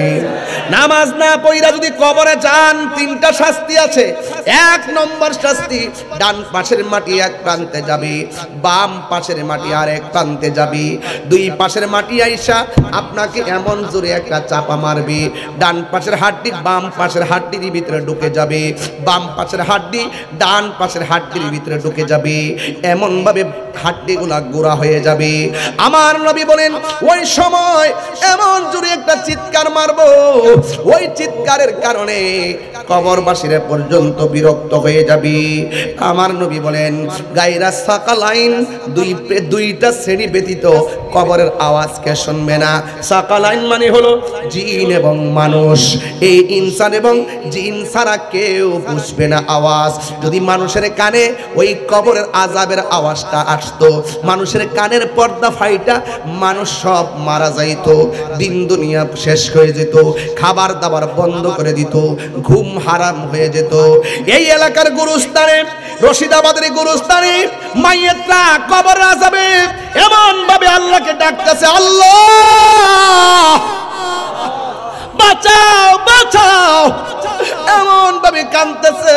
নামাজ না পড়া যদি কবরে যান, তিনটা শাস্তি আছে। এক নম্বর শাস্তি, ডান পাশের মাটি এক প্রান্তে যাবে, বাম পাশের মাটি আর এক প্রান্তে যাবে। দুই পাশের মাটি আইসা আপনাকে এমন জোরে একটা চাপা মারবে, ডান পাশের হাড্ডি বাম পাশের হাড্ডির ভিতরে ঢুকে যাবে, বাম পাশের হাড্ডি ডান পাশের হাড্ডির ভিতরে ঢুকে যাবে। এমন ভাবে হাড্ডিগুলা গোড়া হয়ে যাবে। আমার নবী বলেন ওই সময় এমন জোরে একটা চিৎকার মারবো, ওই চিৎকারের কারণে কবরবাসীরা পর্যন্ত বিরক্ত হয়ে যাবে। আমার নবী বলেন গায়রা সাকালাইন, দুইটা শ্রেণী ব্যতীত কবরের আওয়াজকে শুনবে না। সাকালাইন মানে হলো জিন এবং মানুষ। এই ইনসান এবং জিন ছাড়া কেউ বুঝবে না আওয়াজ। যদি মানুষের কানে ওই কবরের আযাবের আওয়াজটা আসতো, মানুষের কানের পর্দা ফাইটা মানুষ সব মারা যাইতো, দিন দুনিয়া শেষ হয়ে যেত, খাবার দাবার বন্ধ করে দিত, ঘুম হারাম হয়ে যেত। এই এলাকার গুরুস্থানে, রশিদাবাদের গুরুস্থানে মাইয়েতরা কবরে আযাবে এমন ভাবে আল্লাহকে ডাকতেছে, আল্লাহ বাঁচাও বাঁচাও, এমন ভাবে কাঁদতেছে,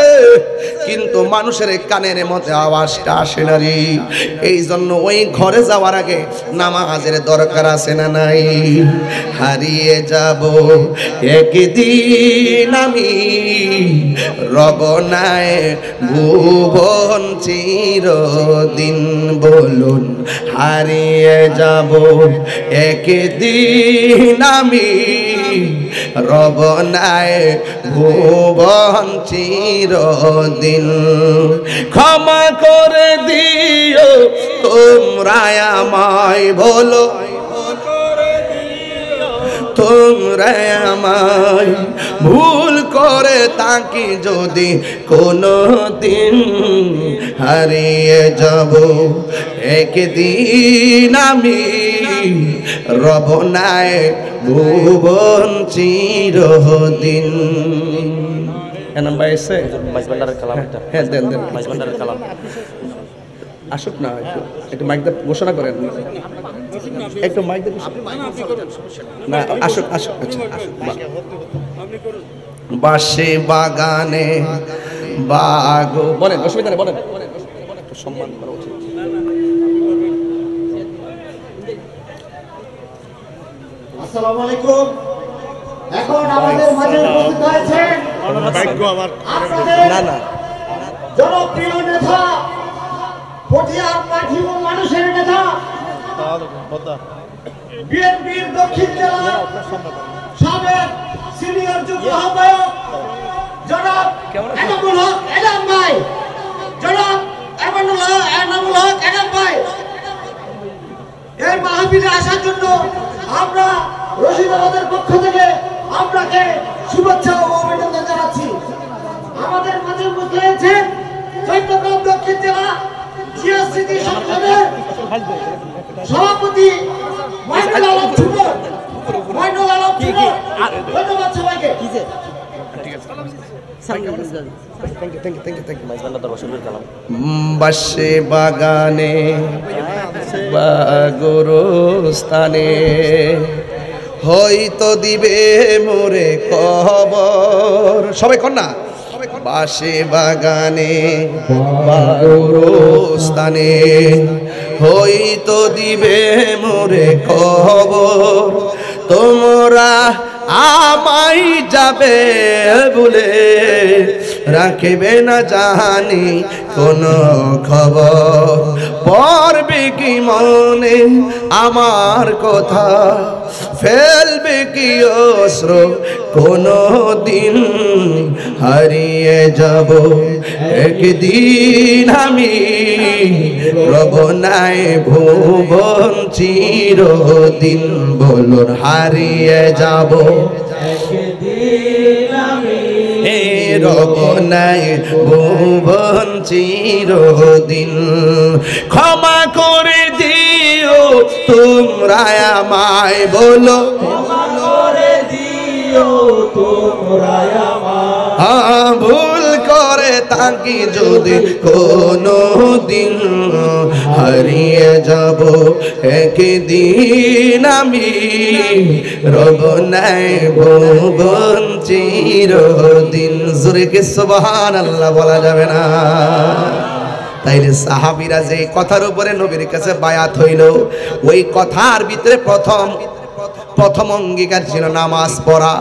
কিন্তু মানুষের কানের মধ্যে আওয়াজটা আসে না রে। এই জন্য ওই ঘরে যাওয়ার আগে নামাজের দরকার আছে না নাই? হারিয়ে যাব একদিন আমি, রব নাই ভুবন চিরদিন, বলুন হারিয়ে যাব একদিন আমি, রব নাই ভুবন চিরদিন। ক্ষমা করে দিও তোমরা আমায়, বলো তোমরা আমায় ভুল করে তাকি যদি কোনো দিন হারিয়ে যাব একদিন আমি রব নাই ভুবন চিরদিন। এনাম ভাই এসে মাইজবান্ডারের কালাম এটা। হ্যাঁ দেন দেন মাইজবান্ডারের কালাম আসুক না একটু মাইক দিয়ে ঘোষণা করেন, একটু মাইক দিয়ে না আসুক আসুক আচ্ছা আসুক। বাসে বাগানে বাগ বলেন, অসুবিধা নেই বলেন, একটু সম্মান করা উচিত। আসসালামু আলাইকুম। এখন আমাদের মাঝে উপস্থিত হয়েছেন আপনাদের না না জনপ্রিয় নেতা, পটিয়ার পার্টি ও মানুষের নেতা, বিএনপির দক্ষিণ জেলার সাবেক সিনিয়র যুগ্ম আহ্বায়ক জনাব এনামুল হক এনাম ভাই, জনাব এনামুল হক এনাম ভাই এই মাহফিলে আসার জন্য আমরা রশিদাবাদের পক্ষ থেকে আপনাকে শুভেচ্ছা ও অভিনন্দন জানাচ্ছি। আমাদের মাঝে উপস্থিত হয়েছেন চট্টগ্রাম দক্ষিণ জেলা জিয়া স্মৃতি সংসদের সভাপতি মইনুল আলম ছোট। ধন্যবাদ সবাইকে। বাসে বাগানে বাগরস্থানে হয়তো দিবে মোরে খবর, সবাই কন্যা বাসে বাগানে বাগরস্থানে হয়তো দিবে মোরে খবর, তোমরা আমায় যাবে বলে রাখবে না জানি কোনো খবর, পড়বে কি মনে আমার কথা, ফেলবে কি অস্ত্র কোনো দিন হারিয়ে যাব একদিন আমি রব নাই ভুবন চিরদিন, বলুন হারিয়ে যাব রব নাই ভুবন চিরদিন, ক্ষমা করে দিও তোমরা আমায়, বলো ক্ষমা করে দিও তোমরা আমায়, ভুল করে তাকি যদি কোনো দিন হারিয়ে যাব একদিন আমি রব নাই ভুবন চিরদিন। জোরে কি সুবহানাল্লাহ বলা যাবে না? তাইলে সাহাবীরা যে কথার উপরে নবীর কাছে বায়াত হইল, ওই কথার ভিতরে প্রথম অঙ্গীকার ছিল নামাজ পড়া।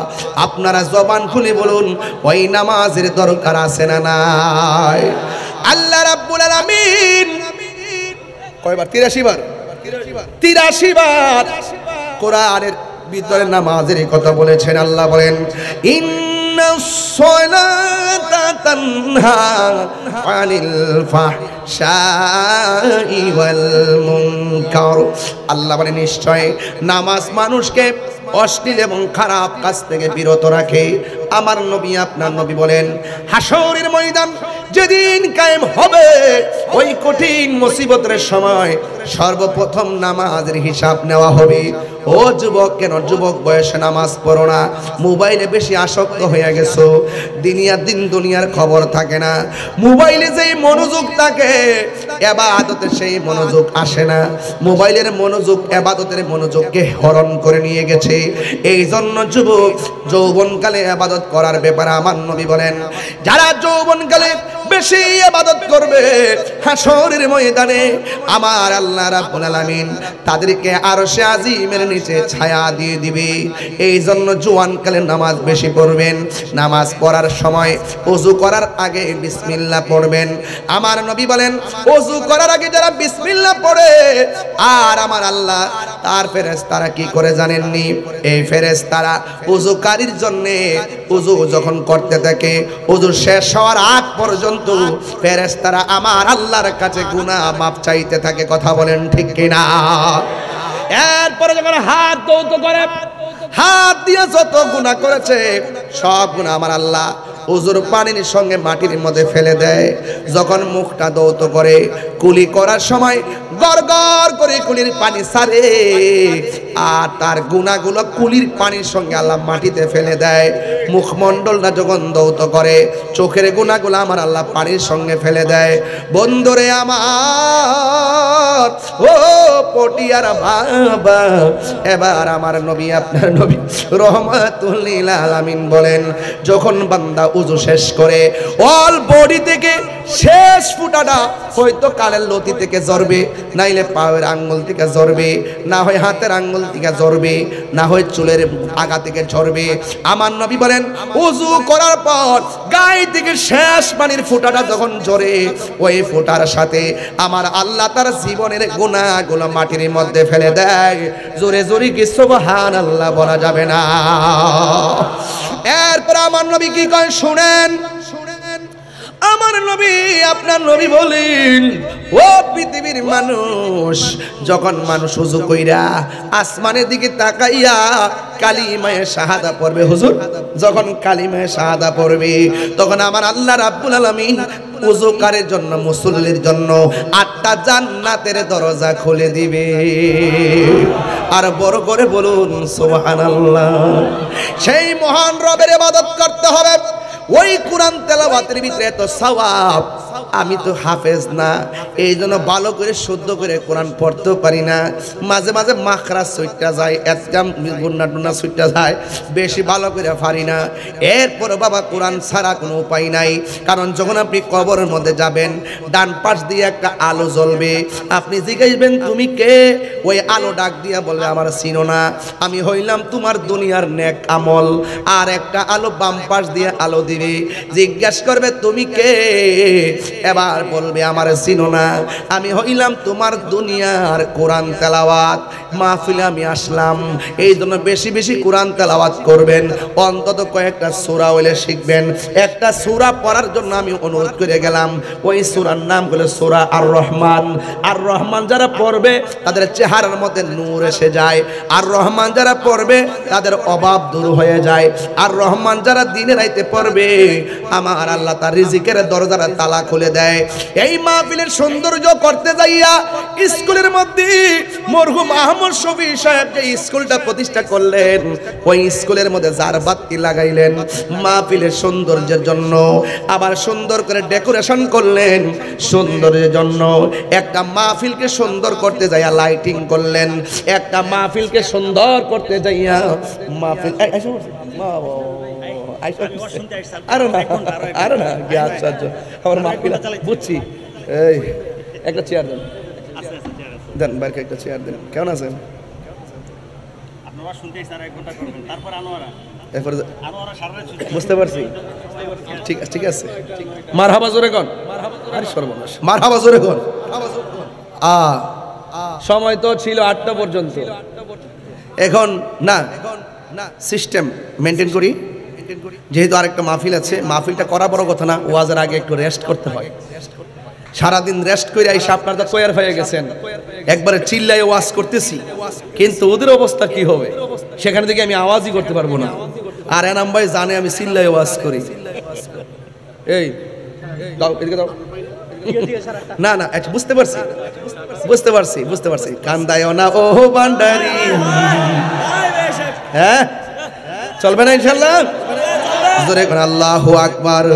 আপনারা জবান খুলে বলুন, ওই নামাজের দরকার আছে না নাই? আল্লাহ রাব্বুল আলামিন কয়বার? 83 বার। 83 বার কোরআনের ভিতরে নামাজের কথা বলেছেন। আল্লাহ বলেন, ইন্নাস সালাতা তানহা আনিল ফাহশাই ওয়াল মুনকার। আল্লাহ বলেন, নিশ্চয় নামাজ মানুষকে অশ্লীল এবং খারাপ কাজ থেকে বিরত রাখে। আমার নবী, আপনার নবী বলেন, হাসরের ময়দান যেদিন কায়েম হবে, ওই কঠিন মুসিবতের সময় সর্বপ্রথম নামাজের হিসাব নেওয়া হবে। ও যুবক, কেন যুবক বয়সে নামাজ পড়ো না? মোবাইলে বেশি আসক্ত হয়ে গেছো, দুনিয়ার খবর থাকে না। মোবাইলে যেই মনোযোগ থাকে, ইবাদতে সেই মনোযোগ আসে না। মোবাইলের মনোযোগ ইবাদতের মনোযোগকে হরণ করে নিয়ে গেছে। এই জন্য যুবক যৌবনকালে ইবাদত করার ব্যাপারে আমার নবী বলেন, যারা যৌবনকালে বেশি ইবাদত করবে, হাসরের ময়দানে আমার আল্লাহ রাব্বুল আলামিন তাদেরকে আরশে আজিমের নিচে ছায়া দিয়ে দিবে। এই জন্য জওয়ানকালে নামাজ বেশি পড়বেন। নামাজ পড়ার সময় ওযু করার আগে বিসমিল্লাহ পড়বেন। আমার নবী বলেন, ওযু করার আগে যারা বিসমিল্লাহ পড়ে, আর আমার আল্লাহ তার ফেরেশতারা কি করে জানেননি? এই ফেরেশতারা ওযুকারীর জন্য ওযু যখন করতে থাকে, ওযু শেষ হওয়ার আগ পর্যন্ত ফেরেশতারা আমার আল্লাহর কাছে গুনাহ মাফ চাইতে থাকে। কথা বলেন ঠিক কিনা? এরপরে যখন হাত ধৌত করে, হাত দিয়ে যত গুনাহ করেছে সব গুনাহ আমার আল্লাহ ওজুর পানির সঙ্গে মাটির মধ্যে ফেলে দেয়। যখন মুখটা দৌত করে কুলি করার সময় গড়গড় করে কুলির পানি ছাড়ে, আর তার গুনাহগুলো কুলির পানির সঙ্গে আল্লাহ মাটিতে ফেলে দেয়। মুখমণ্ডলটা যখন দৌত করে চোখের গুনাহগুলো আমার আল্লাহ পানির সঙ্গে ফেলে দেয়। বন্ধুরে আমার, ও পটিয়ার বাবা, এবার আমার নবী আপনার নবী রহমাতুল লিল আলামিন বলেন, যখন বান্দা উযু শেষ করে অল বডি থেকে শেষ ফুটাটা হয়তো কালের লতি থেকে ঝরবে, নাইলে পায়ের আঙ্গুল থেকে ঝরবে, না হয় হাতের আঙ্গুল থেকে ঝরবে, না হয় চুলের আগা থেকে ঝরবে। আমার নবী বলেন উযু করার পর গায়ে থেকে শেষ পানির ফোঁটাটা যখন ঝরে, ওই ফোঁটার সাথে আমার আল্লাহ তার জীবনের গুনাহগুলো মাটির মধ্যে ফেলে দেয়। জোরে জোরে কি সুবহানাল্লাহ বলা যাবে না? এরপর আমার নবী কি কয় শুনেন। আমার নবী আপনার নবী বলেন, ও পৃথিবীর মানুষ, যখন মানুষ ওযু কইরা আসমানের দিকে তাকাইয়া কালিমায়ে শাহাদা পড়বে, হুজুর যখন কালিমায়ে শাহাদা পড়বে, তখন আমার আল্লাহ রাব্বুল আলামিন ওযুকারের জন্য, মুসল্লির জন্য 8টা জান্নাতের দরজা খুলে দিবে। আর বড় করে বলুন সুবহানাল্লাহ। সেই মহান রবের ইবাদত করতে হবে। ওই কোরআন তেলাওয়াতের ভিতরে এত সওয়াব। আমি তো হাফেজ না, এই জন্য ভালো করে শুদ্ধ করে কোরআন পড়তেও পারি না। মাঝে মাঝে মাখরা সুইটটা যায়, একদম গুন্না টুন্না সুইটটা যায়, বেশি ভালো করে পারি না। এরপর বাবা কোরআন ছাড়া কোনো উপায় নাই। কারণ যখন আপনি কবরের মধ্যে যাবেন, ডান পাশ দিয়ে একটা আলো জ্বলবে, আপনি জিজ্ঞাসবেন তুমি কে? ওই আলো ডাক দিয়া বলবে আমার চিনো না, আমি হইলাম তোমার দুনিয়ার নেক আমল। আর একটা আলো বাম পাশ দিয়ে আলো দিবে, জিজ্ঞেস করবে তুমি কে? এবার বলবে আমার চিনো না, আমি হইলাম তোমার দুনিয়ার কোরআন তেলাওয়াত মাহফিলে আমি আসলাম। এই জন্য বেশি বেশি কোরআন তেলাওয়াত করবেন, অন্তত কয়েকটা সূরা হইলে শিখবেন। একটা সূরা পড়ার জন্য আমি অনুরোধ করে গেলাম, ওই সূরার নাম হলো সূরা আর রহমান। আর রহমান যারা পড়বে তাদের চেহারার মধ্যে নূর এসে যায়। আর রহমান যারা পড়বে তাদের অভাব দূর হয়ে যায়। আর রহমান যারা দিনে রাইতে পড়বে, আমার আল্লাহ তার রিজিকের দরজার তালা খুলে দেয়। এই মাহফিলের সৌন্দর্য করতে যাইয়া স্কুলের মধ্যে মরহুম আহমদ শফি সাহেব যে স্কুলটা প্রতিষ্ঠা করলেন, ওই স্কুলের মধ্যে জারবাতি লাগাইলেন মাহফিলের সৌন্দর্যের জন্য। আবার সুন্দর করে ডেকোরেশন করলেন সৌন্দর্যের জন্য। একটা মাহফিলকে সুন্দর করতে যাইয়া লাইটিং করলেন, একটা মাহফিলকে সুন্দর করতে যাইয়া মাহফিল আরে না আমার মাহফিল বুঝছি। এই একটা চেয়ার দেন, দেন বাইরে একটা চেয়ার দেন। কেমন আছেন? বুঝতে পারছি, ঠিক আছে ঠিক আছে। মারহাবা জোরে কোন, আরে সর্বনাশ, মারহাবা জোরে কোন। সময় তো ছিল 8টা পর্যন্ত, এখন না সিস্টেম মেনটেন করি। যেহেতু আরেকটা মাহফিল আছে, মাহফিলটা করা বড় কথা না, ওয়াজের আগে একটু রেস্ট করতে হয়। সারাদিন রেস্ট করে এসে আপনারা তো তৈয়ার হয়ে গেছেন, একবারে চিল্লায় ওয়াজ করতেছি, কিন্তু ওদের অবস্থা কি হবে? সেখানে থেকে আমি আওয়াজই করতে পারবো না। আর এনাম ভাই জানে আমি চিল্লায় ওয়াজ করি। এই দাও এদিকে দাও। না না বুঝতে পারছি বুঝতে পারছি বুঝতে পারছি। কান্দায় না ও ভান্ডারি, হ্যাঁ চলবে না ইনশাল্লাহ? জোরে করে আল্লাহু আকবার।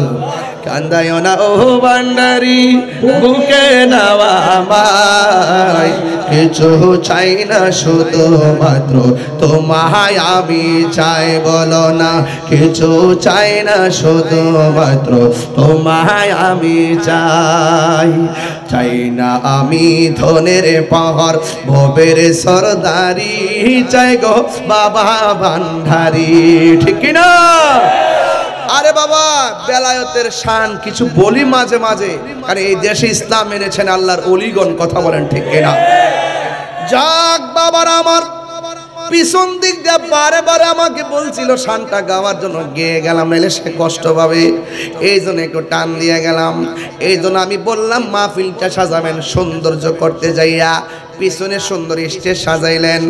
কান্দায় না ও ভান্ডারি, বুকে নাওয়া আমায়, কিছু চাই না শুধু মাত্র তোমায় আমি চাই। বলো না কিছু চাই না শুধু মাত্র তোমায় আমি চাই। চাই না আমি ধনের পাহাড় ভবের সরদারি, চাই গো বাবা ভান্ডারি। ঠিক কিনা? আরে বাবা বেলায়েতের শান কিছু বলি মাঝে মাঝে, কারণ এই দেশে ইসলাম এনেছেন আল্লাহর ওলিগণ। কথা বলেন ঠিক কিনা? যাক বাবার আমার পিছন দিক দিয়ে বারে বারে আমাকে বলছিল শানটা গাওয়ার জন্য, গেয়ে গেলাম, নাইলে সে কষ্ট পাবে, এই জন্য একটু টান দিয়ে গেলাম। এই জন্য আমি বললাম মাহফিলটা সাজাবেন সৌন্দর্য করতে যাইয়া পিছনে সুন্দর স্টেজ সাজাইলেন।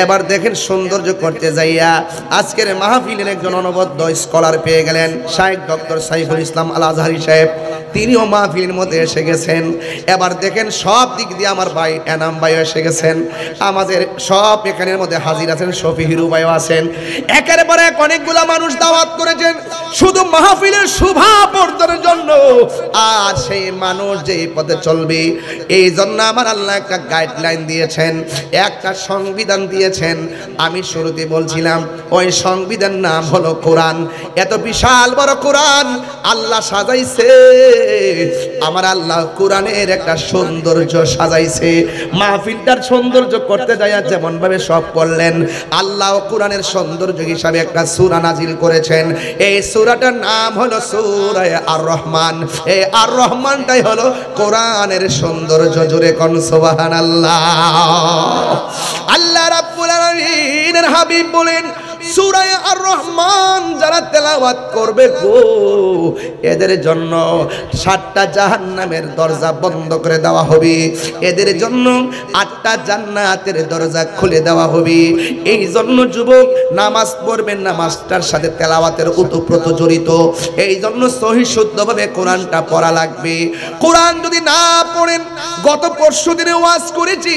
এবার দেখেন সৌন্দর্য করতে যাইয়া আজকের মাহফিলের একজন অনবদ্য স্কলার পেয়ে গেলেন, শাইখ ডক্টর সাইফুল ইসলাম আল আজহারি সাহেব। তিনিও মাহফিলের মধ্যে এসে গেছেন। এবার দেখেন সব দিক দিয়ে আমার ভাই এনাম ভাইও এসে গেছেন, আমাদের সব এখানের মধ্যে হাজির আছেন, শফি হিরু ভাইও আছেন। একের পর এক অনেকগুলা মানুষ দাওয়াত করেছেন শুধু মাহফিলের শোভা বর্ধনের জন্য। আর সেই মানুষ যে পথে চলবে এই জন্য আমার আল্লাহ একটা গাইডলাইন দিয়েছেন, একটা সংবিধান দিয়েছেন। আমি শুরুতে বলছিলাম ওই সংবিধান নাম হলো কোরআন। এত বিশাল বড় কোরআন আল্লাহ সাজাইছে, আমার আল্লাহ কোরআনের একটা সৌন্দর্য সাজাইছে। মাহফিলটার সৌন্দর্য করতে যায় যেমন ভাবে সব করলেন, আল্লাহ কোরআনের সৌন্দর্য হিসাবে একটা সূরা নাজিল করেছেন। এই সূরাটার নাম হলো সূরা আর রহমান। এই আর রহমানটাই হলো কোরআনের সৌন্দর্য। জোরে কোন সুবহানাল্লাহ। আল্লাহ রাব্বুল আলামিনের হাবিব বলেন সূরা আর রহমান যারা তেলাওয়াত করবে গো এদের জন্য 7টা জাহান্নামের দরজা বন্ধ করে দেওয়া হবে, এদের জন্য 8টা জান্নাতের দরজা খুলে দেওয়া হবে। এই জন্য যুবক নামাজ পড়বেন, নামাজটার সাথে তেলাওয়াতের ওতপ্রোত জড়িত। এই জন্য সহি শুদ্ধভাবে কোরআনটা পড়া লাগবে। কোরআন যদি না পড়েন, গত পরশু দিনে ওয়াজ করেছি,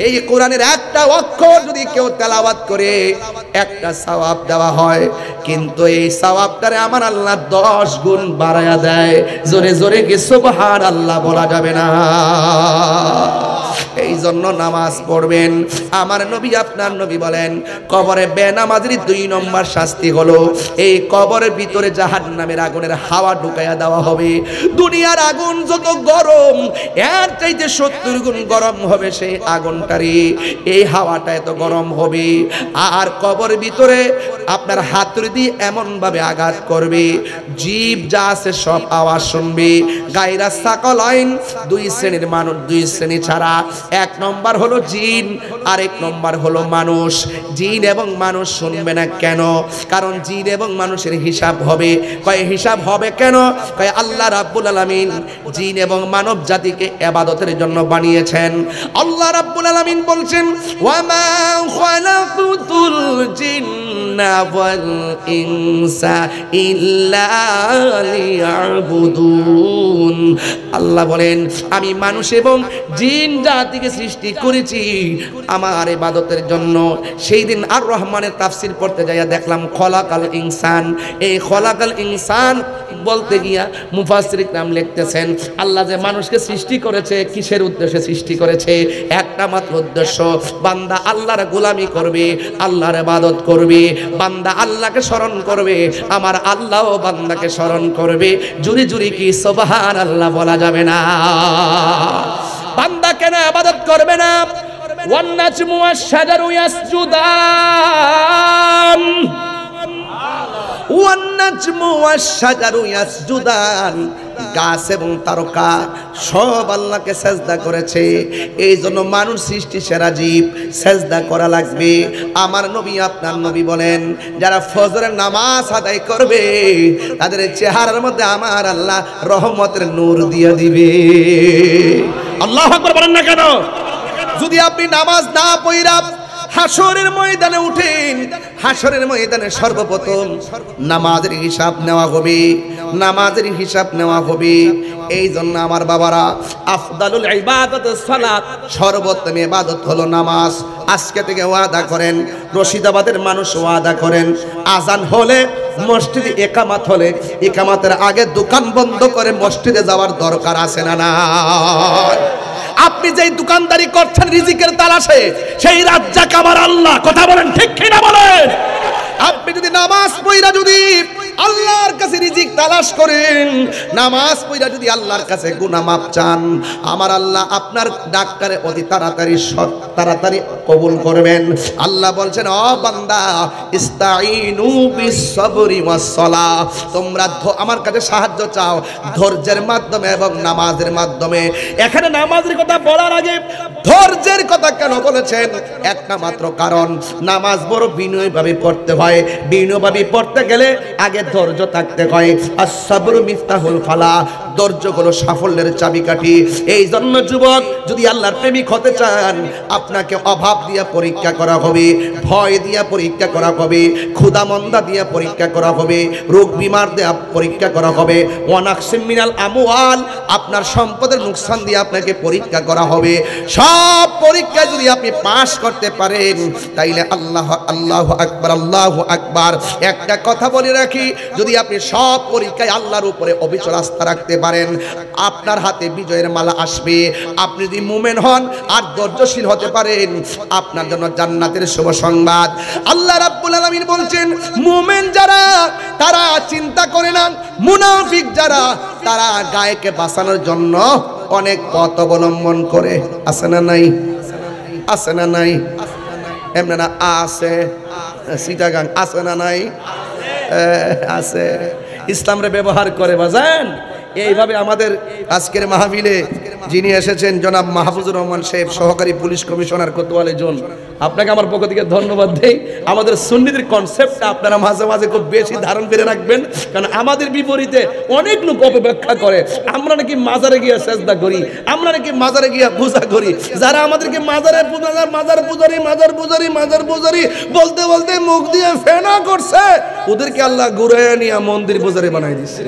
এই কোরআনের একটা অক্ষর যদি কেউ তেলাওয়াত করে একটা সওয়াব দেওয়া হয়, কিন্তু এই সওয়াবটারে আমার আল্লাহ 10 গুণ বাড়ায়া দেয়। জোরে জোরে কি সুবহানাল্লাহ বলা যাবে না? এই জন্য নামাজ পড়বেন। আমার নবী আপনার নবী বলেন কবরে বেনামাজির 2 নম্বর শাস্তি হলো এই কবরের ভিতরে জাহান্নামের আগুনের হাওয়া ঢুকাইয়া দেওয়া হবে। দুনিয়ার আগুন যত গরম এর চাইতে 70 গুণ গরম হবে সেই আগুনটারি, এই হাওয়াটা এত গরম হবে। আর কবরের ভিতরে আপনার হাতুড়ি দিয়ে এমন ভাবে আঘাত করবে জীব যা আছে সব আওয়াজ শুনবে। গায়রা সাকালাইন 2 শ্রেণীর মানুষ, 2 শ্রেণী ছাড়া। 1 নম্বর হলো জিন, আর 1 নম্বর হলো মানুষ। জিন এবং মানুষ শুনবে না কেন? কারণ জিন এবং মানুষের হিসাব হবে। কয় হিসাব হবে কেন? কয় আল্লাহ রাব্বুল আলামিন জিন এবং মানব জাতিকে ইবাদতের জন্য বানিয়েছেন। আল্লাহ রাব্বুল আলামিন বলছেন ওয়া মা খালাকুতুল জিন্না ওয়াল ইনসা ইল্লা লিয়াবুদুন। আল্লাহ বলেন আমি মানুষ এবং জিন জাতিকে সৃষ্টি করেছি আমার ইবাদতের জন্য। সেই দিন আর রহমানের তাফসীর পড়তে যাইয়া দেখলাম খলাকাল ইনসান। এই খলাকাল ইনসান বলতে গিয়া মুফাসসির ইকরাম লিখতেছেন আল্লাহ যে মানুষকে সৃষ্টি করেছে কিসের উদ্দেশ্যে সৃষ্টি করেছে? একটা মাত্র উদ্দেশ্য, বান্দা আল্লাহর গোলামি করবে, আল্লাহর ইবাদত করবে, বান্দা আল্লাহকে স্মরণ করবে, আমার আল্লাহও বান্দাকে স্মরণ করবে। জুরি জুরি কি সুবহানাল্লাহ বলা যাবে না? বান্দা কেন ইবাদত করবে না? One নাজমু wash শাজারু ইয়াসজুদান, one নাজমু wash শাজারু ইয়াসজুদান। গাছ এবং তারকা সব আল্লাহকে সেজদা করেছে। এই জন্য মানুষ সৃষ্টি সেরা জীব, সেজদা করা লাগবে। আমার নবী আপনার নবী বলেন যারা ফজরের নামাজ আদায় করবে তাদের চেহারার মধ্যে আমার আল্লাহ রহমতের নূর দিয়ে দিবে। আল্লাহু আকবার বলেন না কেন? যদি আপনি নামাজ না পড়া হাসরের ময়দানে উঠেন, হাসরের ময়দানে সর্বপ্রথম নামাজের হিসাব নেওয়া হবে, নামাজের হিসাব নেওয়া হবে। এই জন্য আমার বাবারা আফদালুল ইবাদাতুস সালাত, সর্বোত্তম ইবাদত হলো নামাজ। আজকে থেকে ওয়াদা করেন, রশিদাবাদের মানুষ ওয়াদা করেন, আজান হলে মসজিদে ইকামত হলে ইকামতের আগে দোকান বন্ধ করে মসজিদে যাওয়ার দরকার আছে না? না। আপনি যেই দোকানদারি করছেন রিজিকের তালাশে, সেই রাজ্জাক আমার আল্লাহ। কথা বলেন ঠিক কিনা বলেন? আপনি যদি নামাজ পড়া যদি আল্লাহর কাছে রিজিক তালাশ করেন, নামাজ পড়া যদি আল্লাহর কাছে গুনাহ মাফ চান, আমার আল্লাহ আপনার ডাক্তারে অতি তাড়াতাড়ি কবুল করবেন। আল্লাহ বলছেন ও বান্দা ইস্তাইনু বিস-সাবরি ওয়াস-সালাহ, তোমরা আমার কাছে সাহায্য চাও ধৈর্যের মাধ্যমে এবং নামাজের মাধ্যমে। এখানে নামাজের কথা বলার আগে ধৈর্যের কথা কেন বলেছেন? একটা মাত্র কারণ, নামাজ বড় বিনয়ভাবে পড়তে হয়। বিনয়ভাবে পড়তে গেলে আগে ধৈর্য থাকতে হয়। আস-সাবরু মিফতাহুল ফালাহ, ধৈর্য হলো সাফল্যের চাবিকাঠি। এই জন্য যুবক, যদি আল্লাহর প্রেমিক হতে চান, আপনাকে অভাব দিয়া পরীক্ষা করা হবে, ভয় দিয়া পরীক্ষা করা হবে, ক্ষুধা মন্দা দিয়া পরীক্ষা করা হবে, রোগ বিমার দিয়া পরীক্ষা করা হবে, ওয়ানাকসিম মিনাল আমওয়াল, আপনার সম্পদের নুকসান দিয়ে আপনাকে পরীক্ষা করা হবে। সব পরীক্ষায় যদি আপনি পাস করতে পারেন, তাইলে আল্লাহ আল্লাহু আকবার, আল্লাহু আকবার। একটা কথা বলে রাখি, যদি আপনি সব পরীক্ষায় আল্লাহর উপরে অবিচল আস্থা রাখতে পারেন, আপনার হাতে বিজয়ের মালা আসবে। আপনি যদি মুমিন হন আর ধৈর্যশীল হতে পারেন, আপনার জন্য জান্নাতের শুভ সংবাদ। আল্লাহ রাব্বুল আলামিন বলছেন, মুমিন যারা তারা চিন্তা করে না, মুনাফিক যারা তারা গায়কে বাঁচানোর জন্য অনেক পথ অবলম্বন করে। আছে না নাই? আছে না নাই? এমনি না আছে, সিটাগাং আছে না নাই? আছে। ইসলামরে ব্যবহার করে বাজান। এইভাবে আমাদের আজকের মাহফিলে যিনি এসেছেন জনাব মাহফুজুর রহমান সাহেব, সহকারী পুলিশ কমিশনার কোতোয়ালি জোন, আপনাকে আমার পক্ষ থেকে ধন্যবাদ দেই। আমাদের সুন্নিদের কনসেপ্টটা আপনারা মাঝে মাঝে খুব বেশি ধারণ করে রাখবেন, কারণ আমাদের বিপরীতে অনেক লোক অপব্যাখ্যা করে। আমরা নাকি মাজারে গিয়ে সেজদা করি, আমরা নাকি মাজারে গিয়ে পূজা করি। যারা আমাদেরকে মাজার পূজারি বলতে বলতে মুখ দিয়ে ফেনা করছে, ওদেরকে আল্লাহ ঘুরাইয়া নিয়ে মন্দির পূজারি বানাই দিচ্ছে।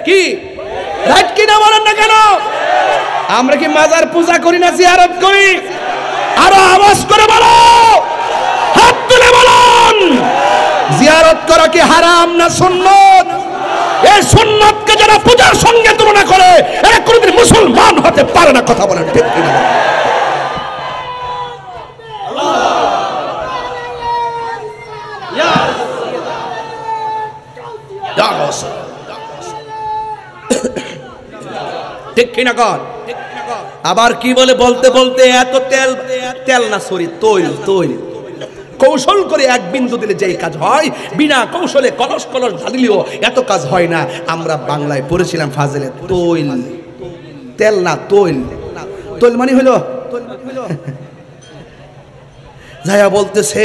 কি রাইট কি না বলেন না কেন? আমরা কি মাজার পূজা করি না জিয়ারত করি? আরো আওয়াজ করে বলো, হাত তুলে বলুন, জিয়ারত করা কি হারাম না সুন্নত? এই সুন্নতকে যারা পূজার সঙ্গে তুলনা করে, এরা কোনোদিন মুসলমান হতে পারে না। কথা বলেন ঠিক কি না? ঠিক কিনা কর? আবার কি বলে বলতে বলতে এত তেল না, সরি তৈল কৌশল করে এক বিন্দু দিলে যেই কাজ হয়, বিনা কৌশলে কলস ঢালিলেও এত কাজ হয় না। আমরা বাংলায় পড়েছিলাম ফাজিলে, তেল না তৈল মানে হলো যায়া বলতেছে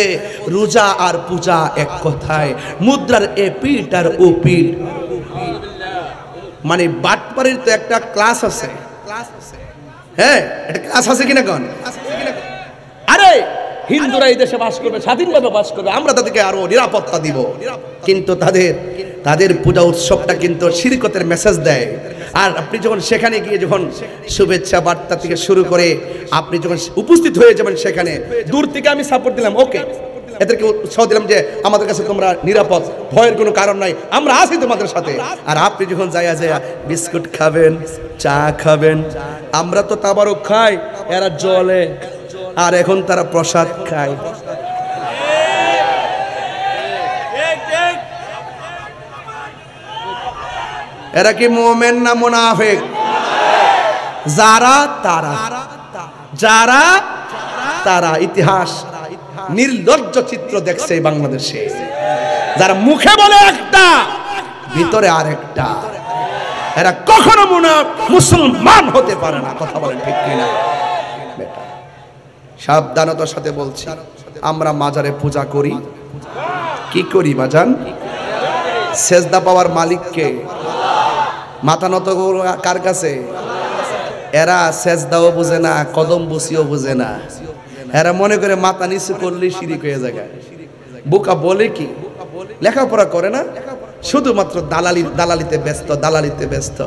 রোজা আর পূজা এক কথায়, মুদ্রার এ পিঠ আর ও পিঠ। মানে বাটপাড়ির তো একটা ক্লাস আছে, হ্যাঁ একটা ক্লাস আছে কিনা কোন? আরে হিন্দুরা এই দেশে বাস করবে, স্বাধীনভাবে বাস করবে, আমরা তাদেরকে আরো নিরাপত্তা দিব, কিন্তু তাদের পূজা উৎসবটা কিন্তু শিরকতের মেসেজ দেয়। আর আপনি যখন সেখানে গিয়ে যখন শুভেচ্ছা বার্তা থেকে শুরু করে আপনি যখন উপস্থিত হয়ে যাবেন সেখানে, দূর থেকে আমি সাপোর্ট দিলাম, ওকে, এদেরকে উৎসাহ দিলাম যে আমাদের কাছে তোমরা নিরাপদ, ভয়ের কোনো কারণ নাই, আমরা আছি তোমাদের সাথে। আর আপনি যখন যাইয়া বিস্কুট খাবেন, চা খাবেন, আমরা তো তাবারক খাই, এরা জলে, আর এখন তারা প্রসাদ খায়। এরা কি মুমিন না মুনাফিক? যারা তারা ইতিহাস নির্লজ্জ চিত্র দেখছে বাংলাদেশে, যারা মুখে বলে একটা, ভিতরে আরেকটা, এরা কখনো মুসলমান হতে পারে না। কথা বলেন ঠিক কিনা? সাবধানতার সাথে বলছি, আমরা মাজারে পূজা করি, কি করি বাজান? সেজদা পাওয়ার মালিককে, মাথা নত কার কাছে? এরা সেজদাও বুঝে না, কদম বসিও বুঝে না, এরা মনে করে মাথা নিচু করলেই শিরিক হয়ে যায়। বোকা বলে কি? লেখাপড়া করে না, শুধুমাত্র দালালিতে ব্যস্ত।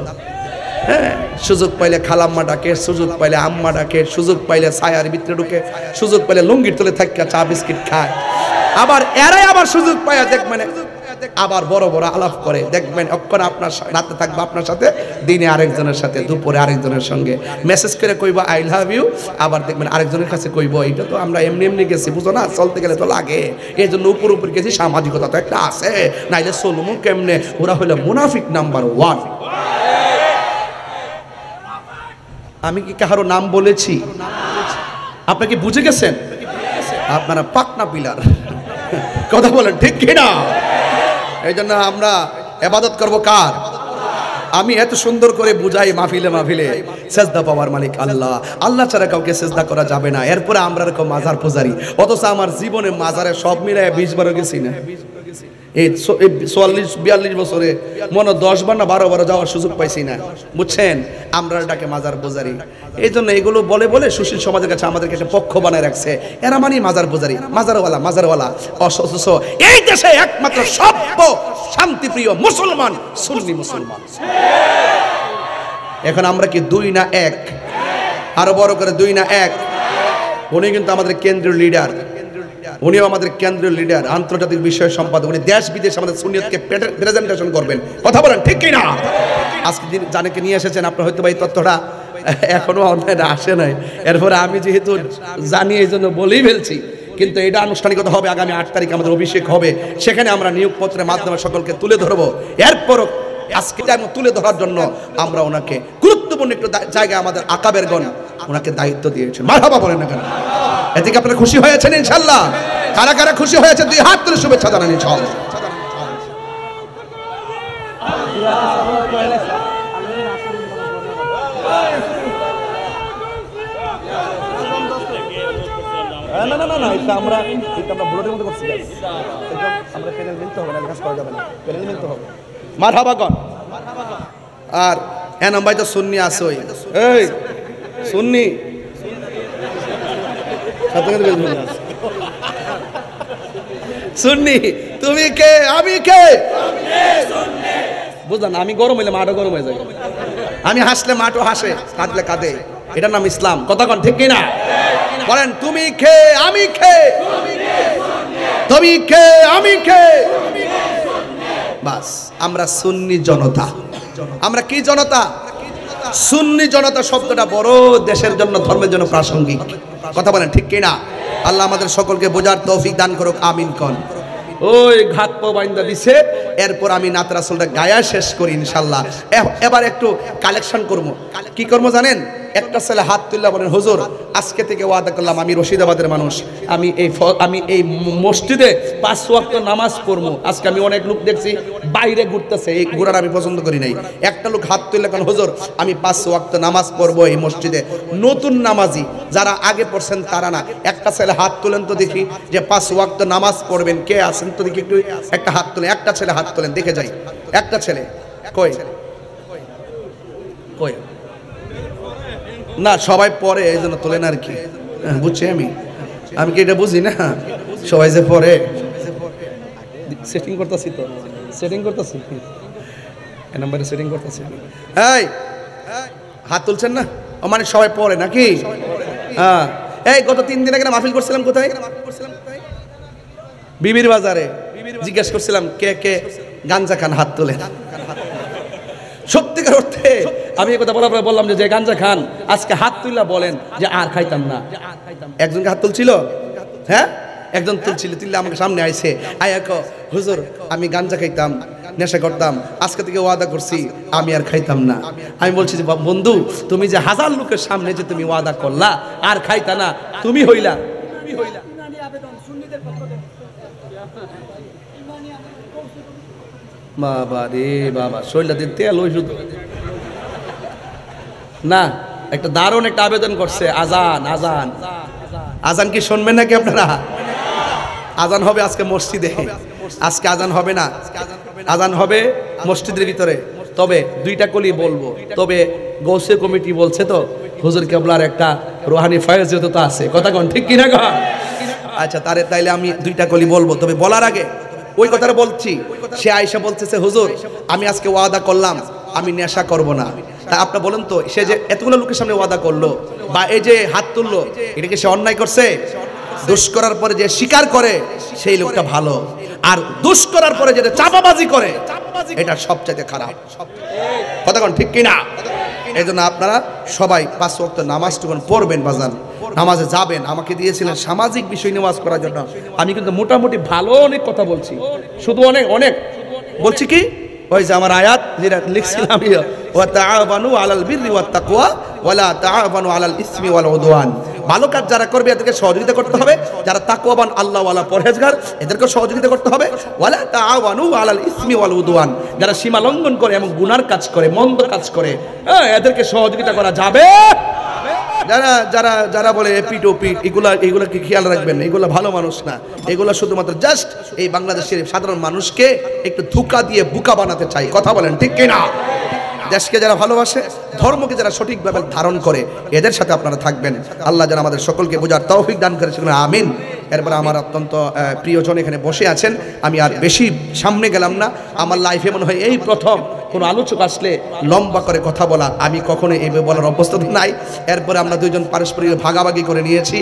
হ্যাঁ, সুযোগ পাইলে খালাম্মা ডাকে, সুযোগ পাইলে আম্মা ডাকে, সুযোগ পাইলে ছায়ার ভিতরে ঢুকে, সুযোগ পাইলে লুঙ্গির তলে থাকা চা বিস্কিট খায়। আবার এরাই আবার সুযোগ পাইয়া দেখবেন আবার বড় বড় আলাপ করে, দেখবেন অক্ষণ আপনার রাতে থাকবে আপনার সাথে, দিনে আরেকজনের সাথে, দুপুরে আরেকজনের সঙ্গে মেসেজ করে কইবা আই লাভ ইউ, আবার দেখবেন আরেকজনের কাছে কইব এইটা তো আমরা এমনি গেছি, বুঝো না, চলতে গেলে তো লাগে, এই জন্য উপর গেছি, সামাজিকতা তো একটা আছে, নাইলে চলমু কেমনে? ওরা হলো মুনাফিক নাম্বার 1। আমি কি কারো নাম বলেছি? আপনি কি বুঝে গেছেন? আপনারা পাকনা পিলার। কথা বলেন ঠিক কিনা? এই জন্য আমরা ইবাদত করবো কার? আমি এত সুন্দর করে বুঝাই মাহফিলে মাহফিলে, সেজদা পাওয়ার মালিক আল্লাহ, আল্লাহ ছাড়া কাউকে সেজদা করা যাবে না। এরপরে আমরা এরকম মাজার পূজারি, অথচ আমার জীবনে মাজারে সব মিলে 20 বারও গেছি না। এই 44-42 বছরে মনে 10 বার না 12 বার যাওয়ার সুযোগ পাইছি না, বুঝছেন? আমরা ডাকে মাজার পূজারি। এই জন্য এগুলো বলে বলে সুশীল সমাজের কাছে আমাদেরকে একটা পক্ষ বানায় রাখছে, এরা মানে মাজার পূজারি, মাজারওয়ালা। অথচ এই দেশে একমাত্র সভ্য শান্তিপ্রিয় মুসলমান সুন্নি মুসলমান। এখন আমরা কি 2 না 1? আরো বড় করে 2 না 1? উনি কিন্তু আমাদের কেন্দ্রীয় লিডার, উনিও আমাদের কেন্দ্রীয় লিডার, আন্তর্জাতিক বিষয় সম্পাদক। উনি দেশ বিদেশে আমাদের সুন্নিয়তকে প্রেজেন্টেশন করবেন। কথা বলেন ঠিক কি না? আজকে জানেকে নিয়ে এসেছেন, আপনার হয়তো এই তথ্যটা এখনো অনলাইনে আসে নাই। এরপরে আমি যেহেতু জানি এই জন্য বলেই ফেলছি, কিন্তু এটা আনুষ্ঠানিকতা হবে আগামী 8 তারিখ আমাদের অভিষেক হবে, সেখানে আমরা নিয়োগপত্রের মাধ্যমে সকলকে তুলে ধরবো। এরপরও আজকে তুলে ধরার জন্য আমরা ওনাকে গুরুত্বপূর্ণ একটু জায়গায় আমাদের আকাবেরগণ ওনাকে দায়িত্ব দিয়েছেন। মারহাবা বলেন না কেন? এতে কি আপনারা খুশি হয়েছেন ইনশাআল্লাহ? কারা কারা খুশি হয়েছে 2 হাত তুলে শুভেচ্ছা জানান ইনশাআল্লাহ। না এটা আমরা ব্লডের মধ্যে করছি, আমরা প্যানেল মিলতে হবে না, কাজ করা যাবে না, প্যানেল মিলতে হবে। মারহাবা কর। আর এনাম ভাই তো সুন্নি আছে, ওই এই সুন্নি সুন্নি, তুমি কে আমি কে বুঝলাম। আমি গরম হইলে মাঠও গরম হয়ে যায়, আমি হাসলে মাঠও হাসে, কাঁদলে কাঁদে। এটার নাম ইসলাম। কথা কন ঠিক কিনা? বলেন তুমি কে আমি কে, তুমি কে আমি কে। বাস, আমরা সুন্নি জনতা। আমরা কি জনতা? সুন্নি জনতা শব্দটা বড় দেশের জন্য, ধর্মের জন্য প্রাসঙ্গিক। কথা বলেন ঠিক কিনা? আল্লাহ আমাদের সকলকে বোঝার তৌফিক দান করুক, আমিন কন। ওই ঘাত পা বাইন্দা দিছে, এরপর আমি নাত রাসূলটা গায়া শেষ করি ইনশাআল্লাহ। এবার একটু কালেকশন করব। কি করব জানেন? একটা ছেলে হাত তুললা বলেন, হুজুর আজকে থেকে ওয়াদা করলাম, আমি রশিদাবাদের মানুষ, আমি এই মসজিদে 5 ওয়াক্ত নামাজ পড়বো। আজকে আমি অনেক লোক দেখছি বাইরে ঘুরতেছে, এই ঘোরার আমি পছন্দ করি নাই। একটা লোক হাত তুললে কেন, হুজুর আমি 5 ওয়াক্ত নামাজ পড়বো এই মসজিদে। নতুন নামাজি যারা আগে পড়ছেন তারা না। একটা ছেলে হাত তুলেন তো দেখি, যে 5 ওয়াক্ত নামাজ পড়বেন কে আছেন তো দেখি, একটু একটা হাত তুলেন। একটা ছেলে হাত তুলেন, দেখে যাই। একটা ছেলে কই কই? না সবাই পরে, এই জন্য তোলেন আর কি, বুঝছি আমি কি এটা বুঝি না? সবাই যে পরে সেটিং করতেছি, তো সেটিং করতেছি, এই নাম্বারে সেটিং করতেছি। এই হাত তুলছেন না? ও মানে সবাই পরে নাকি? হ্যাঁ। এই গত 3 দিন আগে মাহফিল করছিলাম, কোথায়? বিবির বাজারে। জিজ্ঞেস করছিলাম কে কে গাঞ্জা খান, হাত তোলেন। সত্যিকার অর্থে আমি এই কথা বলার পরে বললাম যে গাঞ্জা খান আজকে হাত তুললা বলেন যে আর খাইতাম না। একজনকে হাত তুলছিল, হ্যাঁ একজন তুলছিল, তুললে আমাকে সামনে আইছে, আয়াকো হুজুর আমি গাঞ্জা খাইতাম, নেশা করতাম, আজকে থেকে ওয়াদা করছি আমি আর খাইতাম না। আমি বলছি যে বন্ধু, তুমি যে 1000 লোকের সামনে যে তুমি ওয়াদা করলা আর খাইতা না, তুমি হইলা বাবা রে বাবা, শরীরটা তেল ওই শুধু না। একটা দারুণ একটা আবেদন করছে, আজান আজান আজান কি শুনবেন নাকি আপনারা? আজান হবে আজকে মসজিদে, আজকে আজান হবে না, আজান হবে মসজিদের ভিতরে। তবে 2টা কলি বলবো, তবে গৌসে কমিটি বলছে তো হুজুর কেবলার একটা রুহানি ফয়েজিয়ত তো আছে। কথা কোন ঠিক কিনা গো? আচ্ছা তাইলে আমি 2টা কলি বলবো, তবে বলার আগে ওই কথাটা বলছি। সে আয়েশা বলতেছে হুজুর আমি আজকে ওয়াদা করলাম আমি নেশা করব না। তা আপনি বলেন তো, সে যে এতগুলো লোকের সামনে ওয়াদা করলো বা এই যে হাত তুললো, এটা কি সে অন্যায় করছে? দোষ করার পরে যে স্বীকার করে সেই লোকটা ভালো, আর দোষ করার পরে যেটা চাপাবাজি করে এটা সবচেয়ে খারাপ। কথা কোন ঠিক কিনা? এই জন্য আপনারা সবাই 5 ওয়াক্ত নামাজটুকুন পড়বেন, বাজান নামাজে যাবেন। আমাকে দিয়েছিলেন সামাজিক বিষয় নামাজ করার জন্য, আমি কিন্তু মোটামুটি ভালো অনেক কথা বলছি, শুধু অনেক অনেক বলছি। কি ওই যে আমার আয়াত যেটা লিখছিলাম, ওয়া তাআবানু আলাল বিররি ওয়াত তাকওয়া ওয়া লা তাআবানু আলাল ইসমি ওয়াল উদওয়ান। ভালো কাজ যারা করবে এদেরকে সহযোগিতা করতে হবে, যারা তাকওয়াবান আল্লাহওয়ালা পরহেজগার এদেরকে সহযোগিতা করতে হবে। ওয়ালা তাআওয়ানু আলাল ইসমি ওয়াল উদওয়ান, যারা সীমা লঙ্ঘন করে এবং গুনার কাজ করে, মন্দ কাজ করে, এদেরকে সহযোগিতা করা যাবে। যারা যারা যারা বলে পিট ও পিট, এগুলা কি খেয়াল রাখবেন, এগুলা ভালো মানুষ না, এগুলা শুধুমাত্র জাস্ট এই বাংলাদেশের সাধারণ মানুষকে একটু ধোঁকা দিয়ে বোকা বানাতে চাই। কথা বলেন ঠিক কিনা? দেশকে যারা ভালোবাসে, ধর্মকে যারা সঠিকভাবে ধারণ করে, এদের সাথে আপনারা থাকবেন। আল্লাহ যেন আমাদের সকলকে বোঝার তৌফিক দান করে, সেগুলো আমিন। এরপর আমার অত্যন্ত প্রিয়জন এখানে বসে আছেন, আমি আর বেশি সামনে গেলাম না। আমার লাইফে মনে হয় এই প্রথম কোনো আলোচক আসলে লম্বা করে কথা বলা, আমি কখনো এই বলার অভ্যস্ত নাই। এরপরে আমরা দুইজন পারস্পরিক ভাগাভাগি করে নিয়েছি।